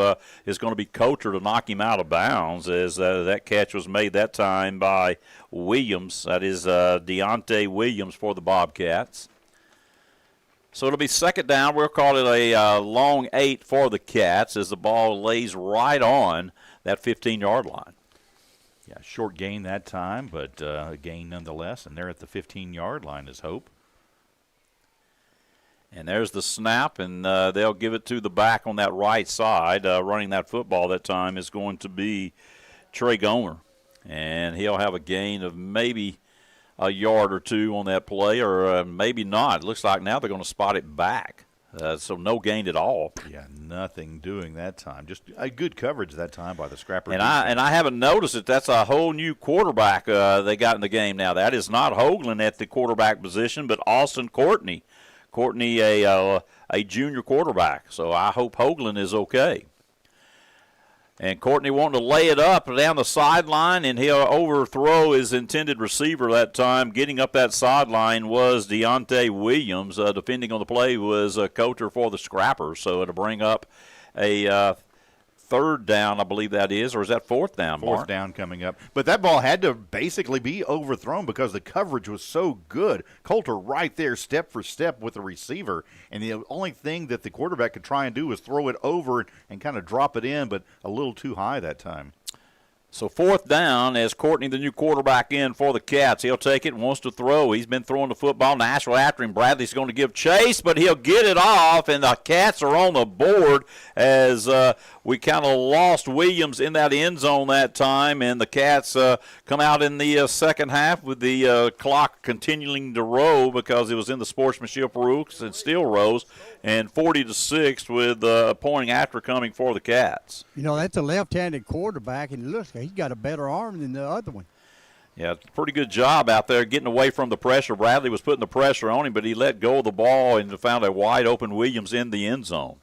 is going to be Coulter to knock him out of bounds as that catch was made that time by Williams. That is Deontay Williams for the Bobcats. So it'll be second down. We'll call it a long 8 for the Cats as the ball lays right on that 15-yard line. Yeah, short gain that time, but a gain nonetheless. And they're at the 15-yard line is Hope. And there's the snap, and they'll give it to the back on that right side. Running that football that time is going to be Trey Gomer. And he'll have a gain of maybe a yard or 2 on that play, or maybe not. It looks like now they're going to spot it back. So no gain at all. Yeah, nothing doing that time. Just a good coverage that time by the Scrapper. And I haven't noticed it. That's a whole new quarterback they got in the game now. That is not Hoagland at the quarterback position, but Austin Courtney. Courtney, a junior quarterback. So I hope Hoagland is okay. And Courtney wanting to lay it up down the sideline, and he'll overthrow his intended receiver that time. Getting up that sideline was Deontay Williams. Defending on the play was Coulter for the Scrappers. So it'll bring up a third down, I believe that is, or is that fourth down, Mark? Fourth down coming up. But that ball had to basically be overthrown because the coverage was so good. Coulter right there, step for step with the receiver, and the only thing that the quarterback could try and do was throw it over and kind of drop it in, but a little too high that time. So fourth down as Courtney, the new quarterback, in for the Cats. He'll take it and wants to throw. He's been throwing the football. Nashville after him. Bradley's going to give chase, but he'll get it off, and the Cats are on the board as we kind of lost Williams in that end zone that time, and the Cats come out in the second half with the clock continuing to roll because it was in the sportsmanship rules and still rose, and 40-6 with a point after coming for the Cats. You know, that's a left-handed quarterback, and it looks like he's got a better arm than the other one. Yeah, pretty good job out there getting away from the pressure. Bradley was putting the pressure on him, but he let go of the ball and found a wide-open Williams in the end zone.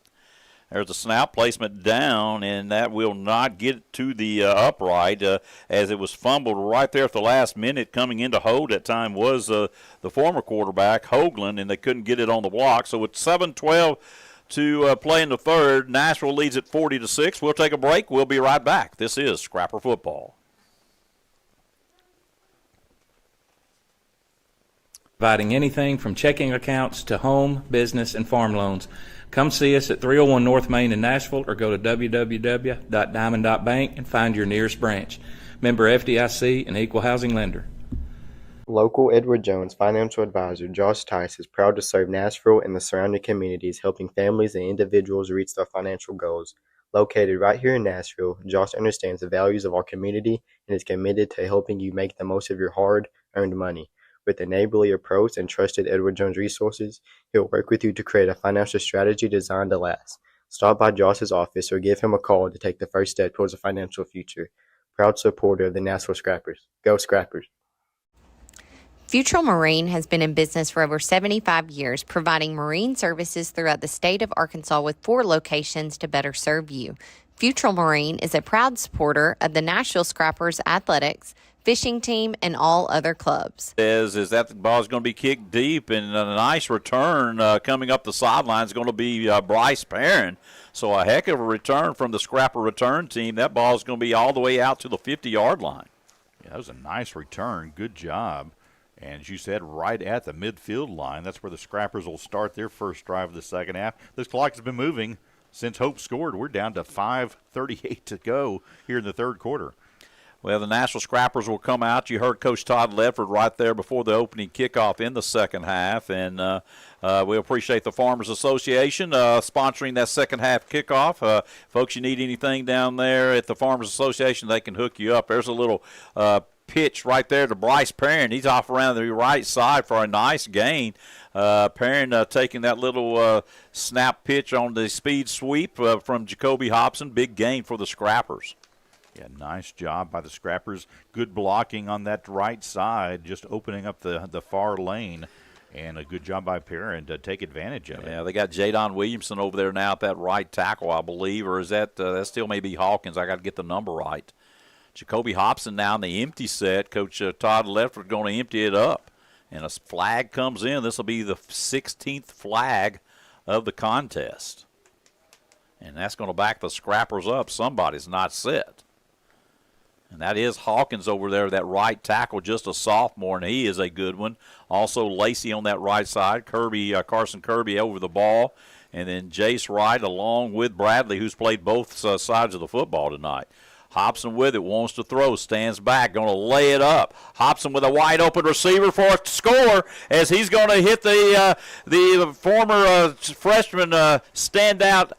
There's a snap placement down, and that will not get to the upright as it was fumbled right there at the last minute. Coming into hold at time was the former quarterback, Hoagland, and they couldn't get it on the block. So it's 7-12 to play in the third. Nashville leads at 40-6. We'll take a break. We'll be right back. This is Scrapper Football. Providing anything from checking accounts to home, business, and farm loans. Come see us at 301 North Main in Nashville or go to www.diamond.bank and find your nearest branch. Member FDIC and equal housing lender. Local Edward Jones financial advisor Josh Tice is proud to serve Nashville and the surrounding communities, helping families and individuals reach their financial goals. Located right here in Nashville, Josh understands the values of our community and is committed to helping you make the most of your hard-earned money. With a neighborly approach and trusted Edward Jones resources, he'll work with you to create a financial strategy designed to last. Stop by Josh's office or give him a call to take the first step towards a financial future. Proud supporter of the Nashville Scrappers. Go Scrappers! Futrell Marine has been in business for over 75 years, providing marine services throughout the state of Arkansas with 4 locations to better serve you. Futrell Marine is a proud supporter of the Nashville Scrappers athletics, fishing team, and all other clubs. Is that the ball is going to be kicked deep, and a nice return coming up the sideline is going to be Bryce Perrin. So a heck of a return from the Scrapper return team. That ball is going to be all the way out to the 50-yard line. Yeah, that was a nice return. Good job. And as you said, right at the midfield line. That's where the Scrappers will start their first drive of the second half. This clock has been moving since Hope scored. We're down to 5:38 to go here in the third quarter. Well, the Nashville Scrappers will come out. You heard Coach Todd Ledford right there before the opening kickoff in the second half. And we appreciate the Farmers Association sponsoring that second half kickoff. Folks, you need anything down there at the Farmers Association, they can hook you up. There's a little pitch right there to Bryce Perrin. He's off around the right side for a nice gain. Perrin taking that little snap pitch on the speed sweep from Jacoby Hobson. Big gain for the Scrappers. Yeah, nice job by the Scrappers. Good blocking on that right side, just opening up the far lane. And a good job by Perrin to take advantage of it. Yeah, they got Jadon Williamson over there now at that right tackle, I believe. Or is that still may be Hawkins? I got to get the number right. Jacoby Hobson now in the empty set. Coach Todd Ledford going to empty it up. And a flag comes in. This will be the 16th flag of the contest. And that's going to back the Scrappers up. Somebody's not set. And that is Hawkins over there, that right tackle, just a sophomore, and he is a good one. Also Lacey on that right side, Carson Kirby over the ball, and then Jace Wright along with Bradley, who's played both sides of the football tonight. Hobson with it, wants to throw, stands back, going to lay it up. Hobson with a wide open receiver for a score as he's going to hit the former freshman standout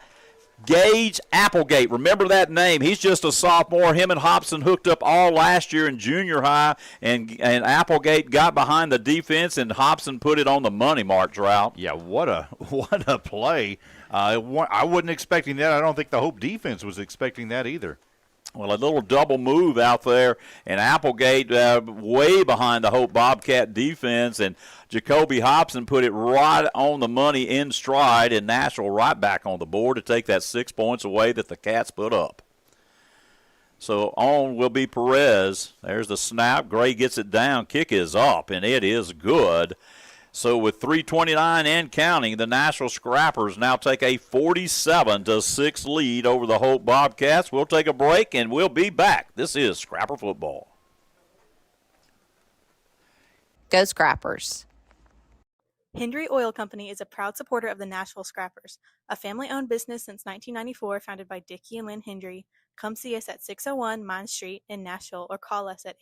Gage Applegate. Remember that name. He's just a sophomore. Him and Hobson hooked up all last year in junior high, and Applegate got behind the defense, and Hobson put it on the money mark, Drought. Yeah, what a play. I wasn't expecting that. I don't think the Hope defense was expecting that either. Well, a little double move out there, and Applegate way behind the Hope Bobcat defense, and Jacoby Hobson put it right on the money in stride, and Nashville right back on the board to take that 6 points away that the Cats put up. So on will be Perez. There's the snap. Gray gets it down. Kick is up, and it is good. So with 3:29 and counting, the Nashville Scrappers now take a 47-6 lead over the Hope Bobcats. We'll take a break, and we'll be back. This is Scrapper Football. Go Scrappers. Hendry Oil Company is a proud supporter of the Nashville Scrappers, a family-owned business since 1994 founded by Dickie and Lynn Hendry. Come see us at 601 Mine Street in Nashville or call us at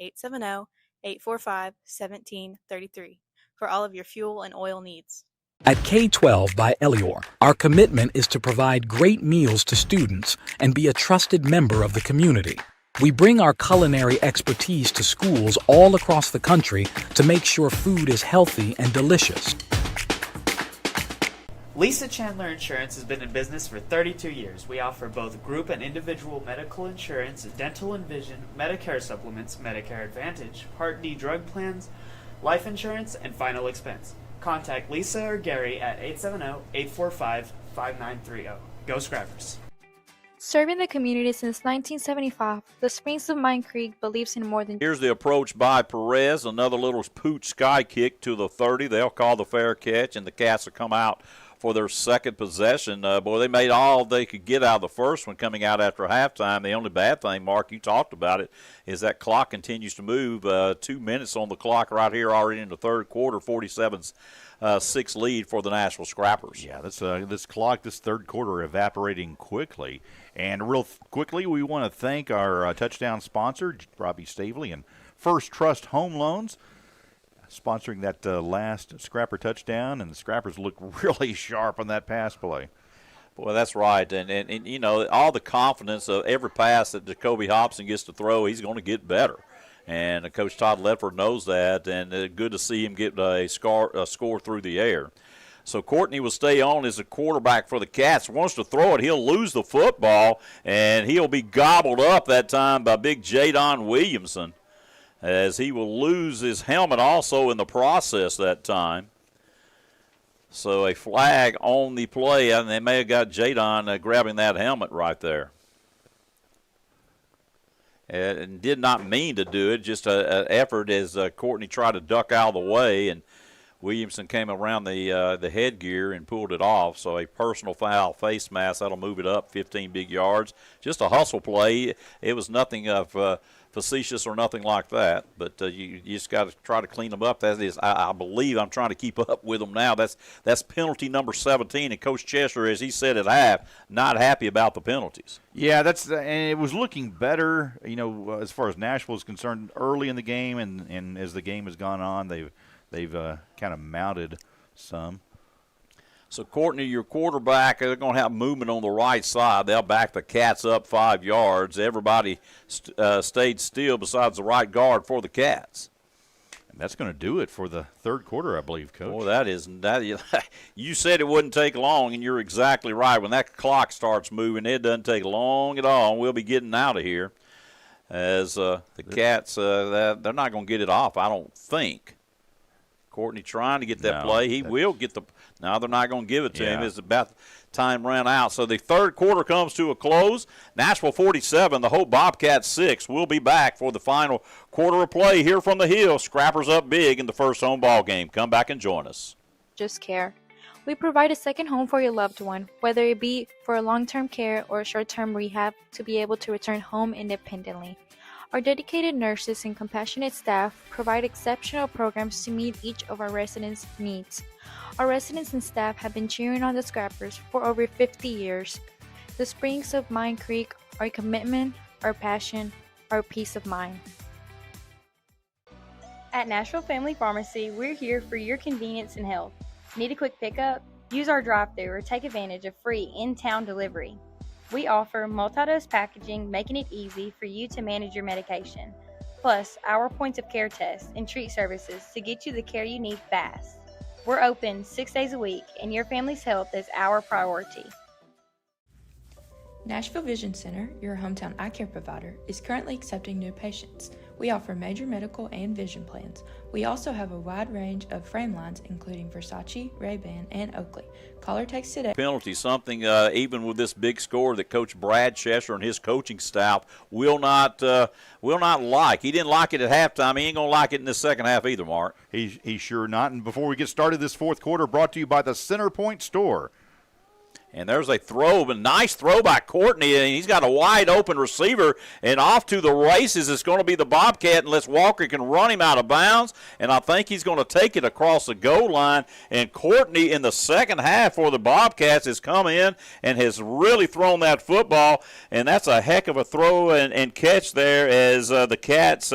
870-845-1733. for all of your fuel and oil needs. At K-12 by Elior, our commitment is to provide great meals to students and be a trusted member of the community. We bring our culinary expertise to schools all across the country to make sure food is healthy and delicious. Lisa Chandler Insurance has been in business for 32 years. We offer both group and individual medical insurance, dental and vision, Medicare supplements, Medicare Advantage, Part D drug plans, life insurance, and final expense. Contact Lisa or Gary at 870-845-5930. Go Scrappers! Serving the community since 1975, the Springs of Mine Creek believes in more than... Here's the approach by Perez, another little pooch sky kick to the 30. They'll call the fair catch, and the Cats will come out for their second possession. Boy, they made all they could get out of the first one coming out after halftime. The only bad thing, Mark, you talked about it, is that clock continues to move. 2 minutes on the clock right here already in the third quarter, 47's 6 lead for the Nashville Scrappers. Yeah, this clock, this third quarter evaporating quickly. And real quickly, we want to thank our touchdown sponsor, Robbie Stavely, and First Trust Home Loans, sponsoring that last Scrapper touchdown, and the Scrappers look really sharp on that pass play. Boy, that's right. And you know, all the confidence of every pass that Jacoby Hobson gets to throw, he's going to get better. And Coach Todd Ledford knows that, and good to see him get a score through the air. So Courtney will stay on as a quarterback for the Cats. Wants to throw it, he'll lose the football, and he'll be gobbled up that time by big Jadon Williamson, as he will lose his helmet also in the process that time. So a flag on the play, and they may have got Jadon grabbing that helmet right there. And did not mean to do it, just an effort as Courtney tried to duck out of the way, and Williamson came around the headgear and pulled it off. So a personal foul, face mask, that'll move it up 15 big yards. Just a hustle play. It was nothing of facetious or nothing like that, but you just got to try to clean them up. That is, I believe, I'm trying to keep up with them now. That's penalty number 17, and Coach Chester, as he said at half, not happy about the penalties. Yeah, and it was looking better, you know, as far as Nashville is concerned early in the game, and as the game has gone on, they've kind of mounted some. So, Courtney, your quarterback, they're going to have movement on the right side. They'll back the Cats up 5 yards. Everybody stayed still besides the right guard for the Cats. And that's going to do it for the third quarter, I believe, Coach. Well, that you said it wouldn't take long, and you're exactly right. When that clock starts moving, it doesn't take long at all, and we'll be getting out of here. As the Cats, they're not going to get it off, I don't think. Courtney trying to get that play. He will get the – now they're not going to give it to him. It's about time ran out. So the third quarter comes to a close. Nashville 47, the Hope Bobcats 6. We'll be back for the final quarter of play here from the Hill. Scrappers up big in the first home ball game. Come back and join us. Just care. We provide a second home for your loved one, whether it be for long-term care or short-term rehab, to be able to return home independently. Our dedicated nurses and compassionate staff provide exceptional programs to meet each of our residents' needs. Our residents and staff have been cheering on the Scrappers for over 50 years. The Springs of Mine Creek, our commitment, our passion, our peace of mind. At Nashville Family Pharmacy, we're here for your convenience and health. Need a quick pickup? Use our drive-thru or take advantage of free in-town delivery. We offer multi-dose packaging, making it easy for you to manage your medication. Plus, our points of care tests and treat services to get you the care you need fast. We're open 6 days a week, and your family's health is our priority. Nashville Vision Center, your hometown eye care provider, is currently accepting new patients. We offer major medical and vision plans. We also have a wide range of frame lines, including Versace, Ray-Ban, and Oakley. Call or text today. Penalty, something even with this big score that Coach Brad Chester and his coaching staff will not like. He didn't like it at halftime. He ain't going to like it in the second half either, Mark. He's sure not. And before we get started this fourth quarter, brought to you by the Center Point Store. And there's a throw, a nice throw by Courtney, and he's got a wide-open receiver, and off to the races. It's going to be the Bobcat unless Walker can run him out of bounds, and I think he's going to take it across the goal line. And Courtney in the second half for the Bobcats has come in and has really thrown that football, and that's a heck of a throw and catch there as the Cats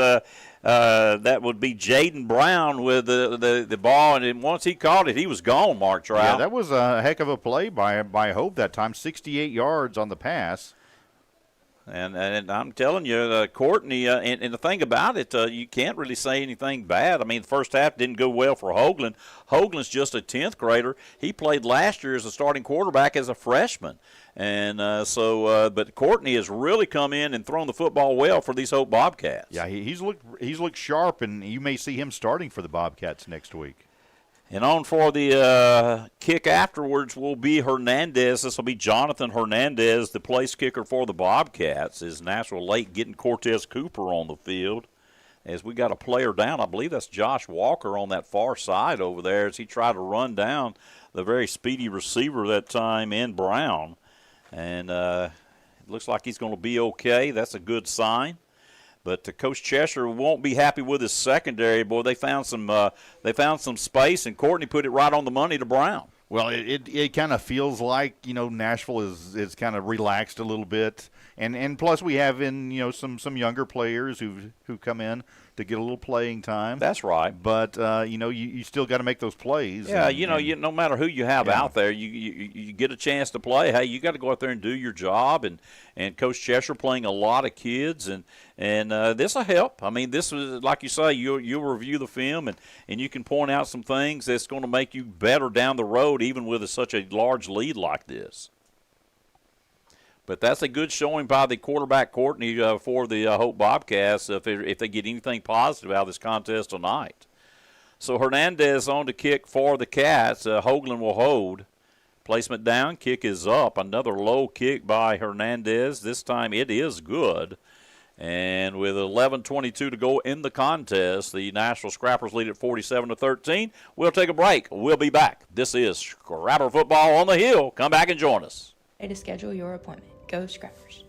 that would be Jaden Brown with the ball, and once he caught it, he was gone, Mark Trout. Yeah, that was a heck of a play by Hope that time, 68 yards on the pass. And I'm telling you, Courtney, and the thing about it, you can't really say anything bad. I mean, the first half didn't go well for Hoagland. Hoagland's just a 10th grader. He played last year as a starting quarterback as a freshman. And but Courtney has really come in and thrown the football well for these Hope Bobcats. Yeah, he's looked sharp, and you may see him starting for the Bobcats next week. And on for the kick afterwards will be Hernandez. This will be Jonathan Hernandez, the place kicker for the Bobcats. Is Nashville late getting Cortez Cooper on the field? As we got a player down, I believe that's Josh Walker on that far side over there as he tried to run down the very speedy receiver that time in Brown. And it looks like he's going to be okay. That's a good sign. But Coach Cheshire won't be happy with his secondary. Boy, they found some space, and Courtney put it right on the money to Brown. Well, it kind of feels like, Nashville is kind of relaxed a little bit, and plus we have in some younger players who come in to get a little playing time. That's right. But you still got to make those plays. Yeah, no matter who you have out there, you get a chance to play. Hey, you got to go out there and do your job. And Coach Cheshire playing a lot of kids, and this will help. I mean, this is like you say, you'll review the film and you can point out some things that's going to make you better down the road, even with such a large lead like this. But that's a good showing by the quarterback, Courtney, for the Hope Bobcats if they get anything positive out of this contest tonight. So Hernandez on to kick for the Cats. Hoagland will hold. Placement down, kick is up. Another low kick by Hernandez. This time it is good. And with 11:22 to go in the contest, the Nashville Scrappers lead at 47-13. We'll take a break. We'll be back. This is Scrapper Football on the Hill. Come back and join us. To schedule your appointment. Go Scrappers.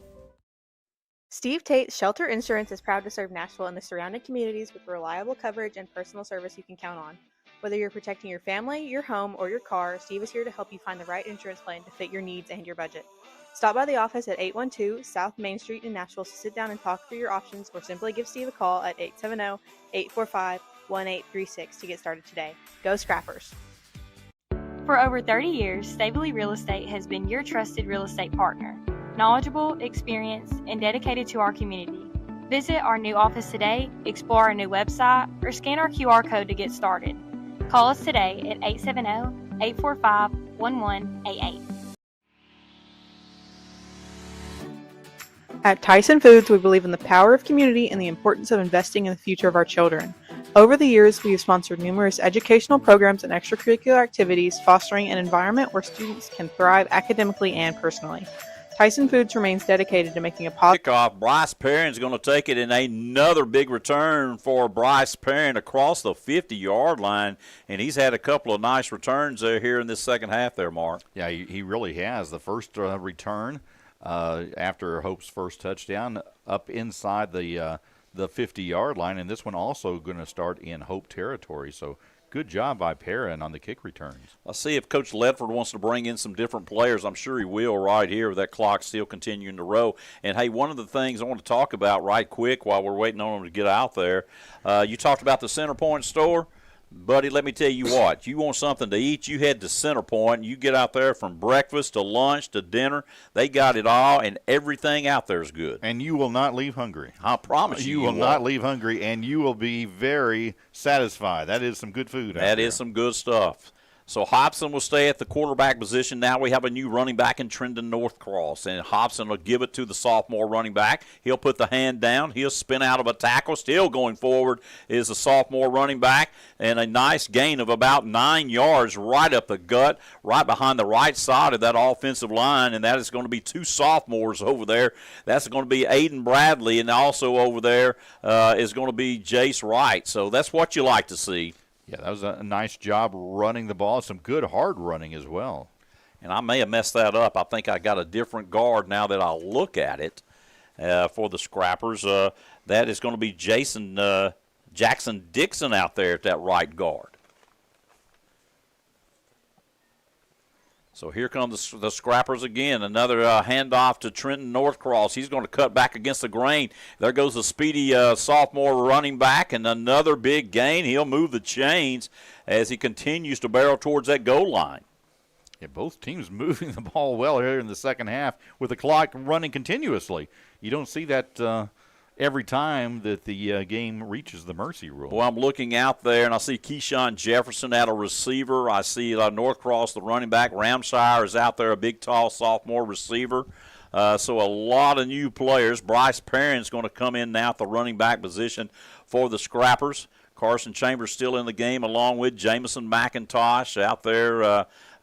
Steve Tate's Shelter Insurance is proud to serve Nashville and the surrounding communities with reliable coverage and personal service you can count on. Whether you're protecting your family, your home, or your car, Steve is here to help you find the right insurance plan to fit your needs and your budget. Stop by the office at 812 South Main Street in Nashville to sit down and talk through your options, or simply give Steve a call at 870-845-1836 to get started today. Go Scrappers! For over 30 years, Staveley Real Estate has been your trusted real estate partner. Knowledgeable, experienced, and dedicated to our community. Visit our new office today, explore our new website, or scan our QR code to get started. Call us today at 870-845-1188. At Tyson Foods, we believe in the power of community and the importance of investing in the future of our children. Over the years, we have sponsored numerous educational programs and extracurricular activities, fostering an environment where students can thrive academically and personally. Tyson Foods remains dedicated to making a positive kickoff. Bryce Perrin's going to take it in another big return for Bryce Perrin across the 50-yard line, and he's had a couple of nice returns there here in this second half there, Mark. Yeah, he really has. The first return after Hope's first touchdown up inside the 50-yard line, and this one also going to start in Hope territory. So good job by Perrin on the kick returns. I'll see if Coach Ledford wants to bring in some different players. I'm sure he will right here with that clock still continuing to roll. And, hey, one of the things I want to talk about right quick while we're waiting on them to get out there, you talked about the Center Point store. Buddy, let me tell you what. You want something to eat, you head to Center Point. You get out there from breakfast to lunch to dinner. They got it all, and everything out there is good. And you will not leave hungry. I promise you. You will not leave hungry, and you will be very satisfied. That is some good food out there. That is some good stuff. So Hobson will stay at the quarterback position. Now we have a new running back in Trendon Northcross, and Hobson will give it to the sophomore running back. He'll put the hand down. He'll spin out of a tackle. Still going forward is the sophomore running back, and a nice gain of about 9 yards right up the gut, right behind the right side of that offensive line, and that is going to be two sophomores over there. That's going to be Aiden Bradley, and also over there is going to be Jace Wright. So that's what you like to see. Yeah, that was a nice job running the ball. Some good hard running as well. And I may have messed that up. I think I got a different guard now that I look at it for the Scrappers. That is going to be Jackson Dixon out there at that right guard. So here come the Scrappers again. Another handoff to Trenton Northcross. He's going to cut back against the grain. There goes the speedy sophomore running back, and another big gain. He'll move the chains as he continues to barrel towards that goal line. Yeah, both teams moving the ball well here in the second half with the clock running continuously. You don't see that every time that the game reaches the mercy rule. Well, I'm looking out there, and I see Keyshawn Jefferson at a receiver. I see Northcross, the running back. Ramshire is out there, a big, tall sophomore receiver. So a lot of new players. Bryce Perrin's going to come in now at the running back position for the Scrappers. Carson Chambers still in the game along with Jamison McIntosh out there.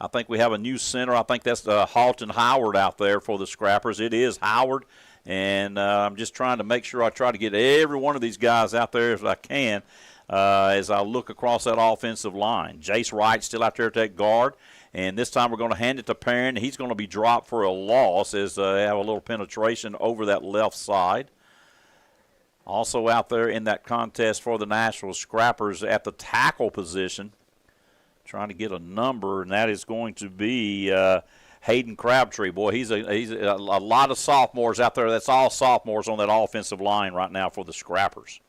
I think we have a new center. I think that's Halton Howard out there for the Scrappers. It is Howard, and I'm just trying to make sure I try to get every one of these guys out there as I can as I look across that offensive line. Jace Wright still out there at that guard. And this time we're going to hand it to Perrin. He's going to be dropped for a loss as they have a little penetration over that left side. Also out there in that contest for the Nashville Scrappers at the tackle position, trying to get a number, and that is going to be Hayden Crabtree. Boy, he's a lot of sophomores out there. That's all sophomores on that offensive line right now for the Scrappers.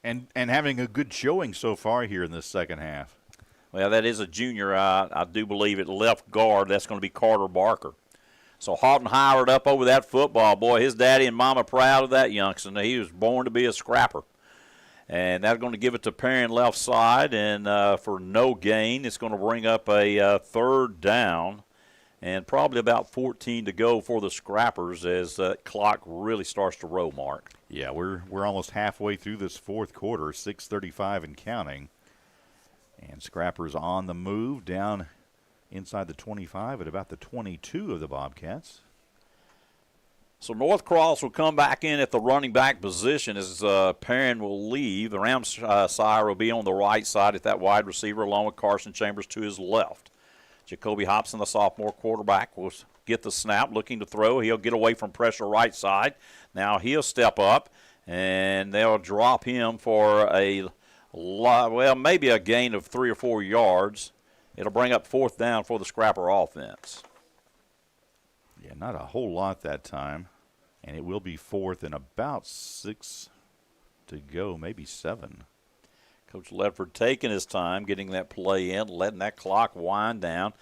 And having a good showing so far here in this second half. Well, that is a junior, I do believe, at left guard. That's going to be Carter Barker. So Halton Howard up over that football. Boy, his daddy and mama proud of that youngster. He was born to be a scrapper. And that's going to give it to Perrin left side. And for no gain, it's going to bring up a third down. And probably about 14 to go for the Scrappers as the clock really starts to roll, Mark. Yeah, we're almost halfway through this fourth quarter, 6:35 and counting. And Scrappers on the move down inside the 25 at about the 22 of the Bobcats. So Northcross will come back in at the running back position as Perrin will leave. The Ramshire will be on the right side at that wide receiver along with Carson Chambers to his left. Jacoby Hobson, the sophomore quarterback, will get the snap, looking to throw. He'll get away from pressure right side. Now he'll step up, and they'll drop him for maybe a gain of 3 or 4 yards. It'll bring up fourth down for the Scrapper offense. Yeah, not a whole lot that time. And it will be fourth and about 6 to go, maybe 7. Coach Ledford taking his time, getting that play in, letting that clock wind down.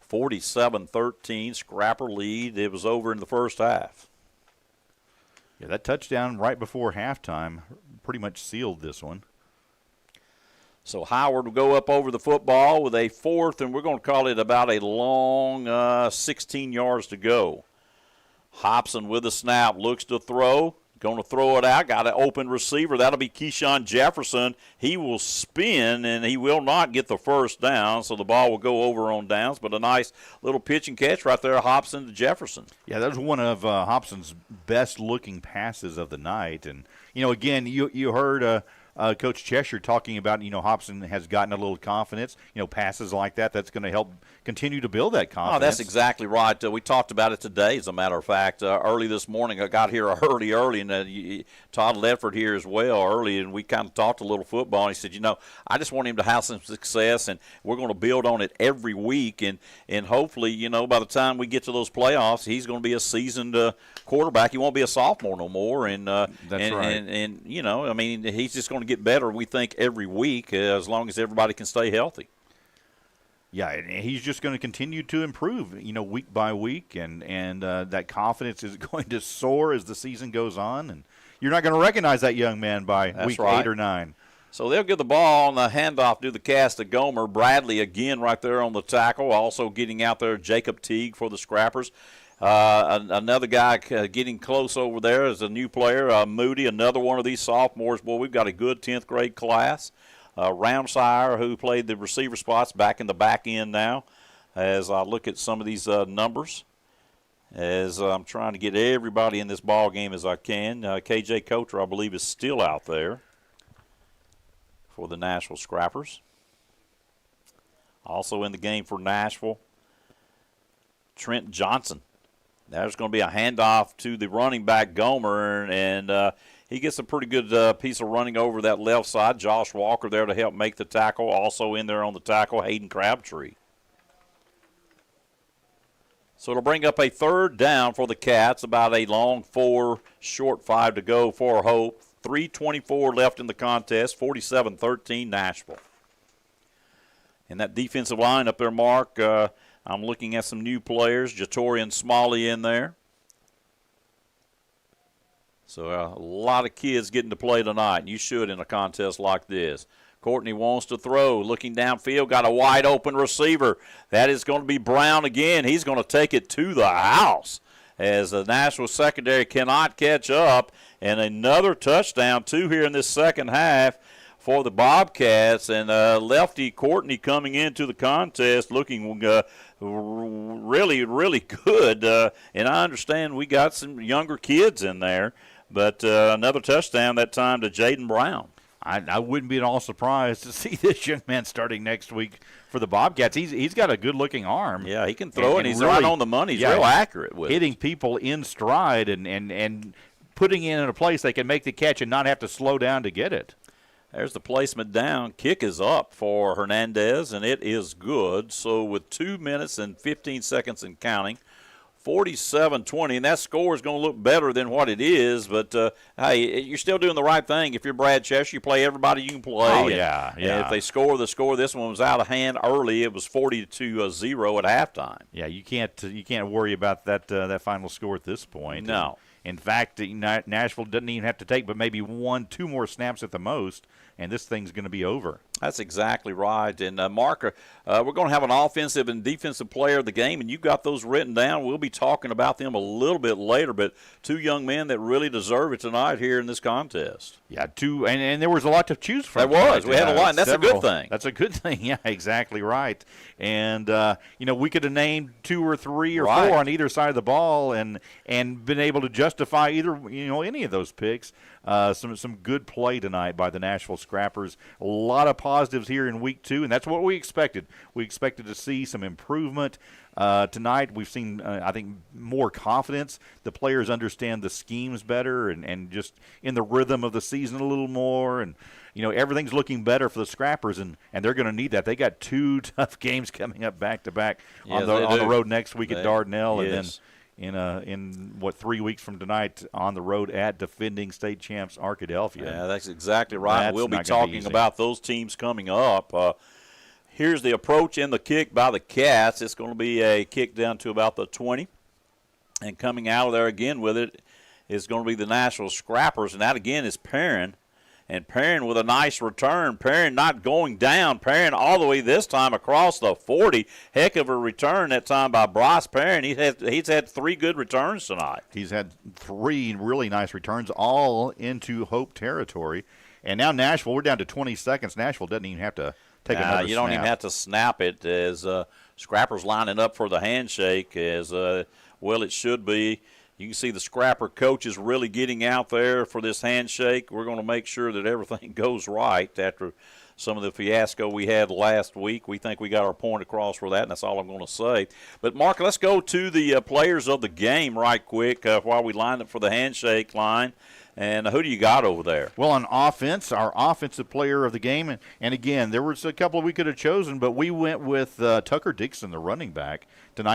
47-13, Scrapper lead. It was over in the first half. Yeah, that touchdown right before halftime pretty much sealed this one. So Howard will go up over the football with a fourth, and we're going to call it about a long 16 yards to go. Hobson with the snap, looks to throw, going to throw it out, got an open receiver. That'll be Keyshawn Jefferson. He will spin, and he will not get the first down, so the ball will go over on downs, but a nice little pitch and catch right there, Hobson to Jefferson. Yeah, that was one of Hobson's best-looking passes of the night. And, again, you heard Coach Cheshire talking about, Hobson has gotten a little confidence. Passes like that's going to help continue to build that confidence. Oh, that's exactly right. We talked about it today, as a matter of fact. Early this morning, I got here early, and Todd Ledford here as well early, and we kind of talked a little football. And he said, I just want him to have some success, and we're going to build on it every week. And hopefully, by the time we get to those playoffs, he's going to be a seasoned quarterback. He won't be a sophomore no more. And that's right. And he's just going to get better, we think, every week as long as everybody can stay healthy. Yeah, and he's just going to continue to improve, week by week, and that confidence is going to soar as the season goes on, and you're not going to recognize that young man by week 8 or 9. So they'll get the ball on the handoff, do the cast to Gomer. Bradley again right there on the tackle, also getting out there, Jacob Teague for the Scrappers. Another guy getting close over there is a new player, Moody, another one of these sophomores. Boy, we've got a good 10th grade class. Ramshire, who played the receiver spots, back in the back end now. As I look at some of these numbers, as I'm trying to get everybody in this ball game as I can. KJ Coater, I believe, is still out there for the Nashville Scrappers. Also in the game for Nashville, Trent Johnson. There's going to be a handoff to the running back, Gomer, and he gets a pretty good piece of running over that left side. Josh Walker there to help make the tackle. Also in there on the tackle, Hayden Crabtree. So it'll bring up a third down for the Cats, about a long 4, short 5 to go for Hope. 3:24 left in the contest, 47-13 Nashville. And that defensive line up there, Mark, I'm looking at some new players, Jatorian Smalley in there. So a lot of kids getting to play tonight, and you should in a contest like this. Courtney wants to throw, looking downfield, got a wide open receiver. That is going to be Brown again. He's going to take it to the house as the Nashville secondary cannot catch up. And another touchdown, 2 here in this second half for the Bobcats. And lefty Courtney coming into the contest looking really, really good. And I understand we got some younger kids in there. But another touchdown that time to Jaden Brown. I wouldn't be at all surprised to see this young man starting next week for the Bobcats. He's got a good-looking arm. Yeah, he can throw, and he's really, right on the money. He's real accurate with hitting people in stride and putting it in a place they can make the catch and not have to slow down to get it. There's the placement down. Kick is up for Hernandez, and it is good. So with 2 minutes and 15 seconds and counting, 47-20, and that score is going to look better than what it is. But, hey, you're still doing the right thing. If you're Brad Cheshire, you play everybody you can play. Oh, yeah. And if they score the score, this one was out of hand early. It was 40-0 at halftime. Yeah, you can't worry about that final score at this point. No. In fact, Nashville doesn't even have to take but maybe 1-2 more snaps at the most, and this thing's going to be over. That's exactly right. And, Mark, we're going to have an offensive and defensive player of the game, and you've got those written down. We'll be talking about them a little bit later, but 2 young men that really deserve it tonight here in this contest. Yeah, 2, and there was a lot to choose from. There was. We had a lot, and that's several. a good thing. That's a good thing. Yeah, exactly right. And, we could have named 2 or 3 or 4 on either side of the ball and been able to justify either, any of those picks. Some good play tonight by the Nashville Scrappers. A lot of positives here in week 2, and that's what we expected. We expected to see some improvement. Tonight we've seen, I think, more confidence. The players understand the schemes better and just in the rhythm of the season a little more. And, everything's looking better for the Scrappers, and they're going to need that. They got 2 tough games coming up back-to-back on the road next week at Dardanelle, and then in 3 weeks from tonight on the road at defending state champs Arkadelphia. Yeah, that's exactly right. We'll be talking about those teams coming up. Here's the approach and the kick by the Cats. It's going to be a kick down to about the 20. And coming out of there again with it is going to be the Nashville Scrappers, and that again is Perrin. And Perrin with a nice return. Perrin not going down. Perrin all the way this time across the 40. Heck of a return that time by Bryce Perrin. He's had 3 good returns tonight. He's had 3 really nice returns, all into Hope territory. And now Nashville, we're down to 20 seconds. Nashville doesn't even have to take another snap. You don't even have to snap it as Scrappers lining up for the handshake as well it should be. You can see the Scrapper coaches really getting out there for this handshake. We're going to make sure that everything goes right after some of the fiasco we had last week. We think we got our point across for that, and that's all I'm going to say. But, Mark, let's go to the players of the game right quick while we line up for the handshake line. And who do you got over there? Well, on offense, our offensive player of the game, and again, there was a couple we could have chosen, but we went with Tucker Dixon, the running back, tonight.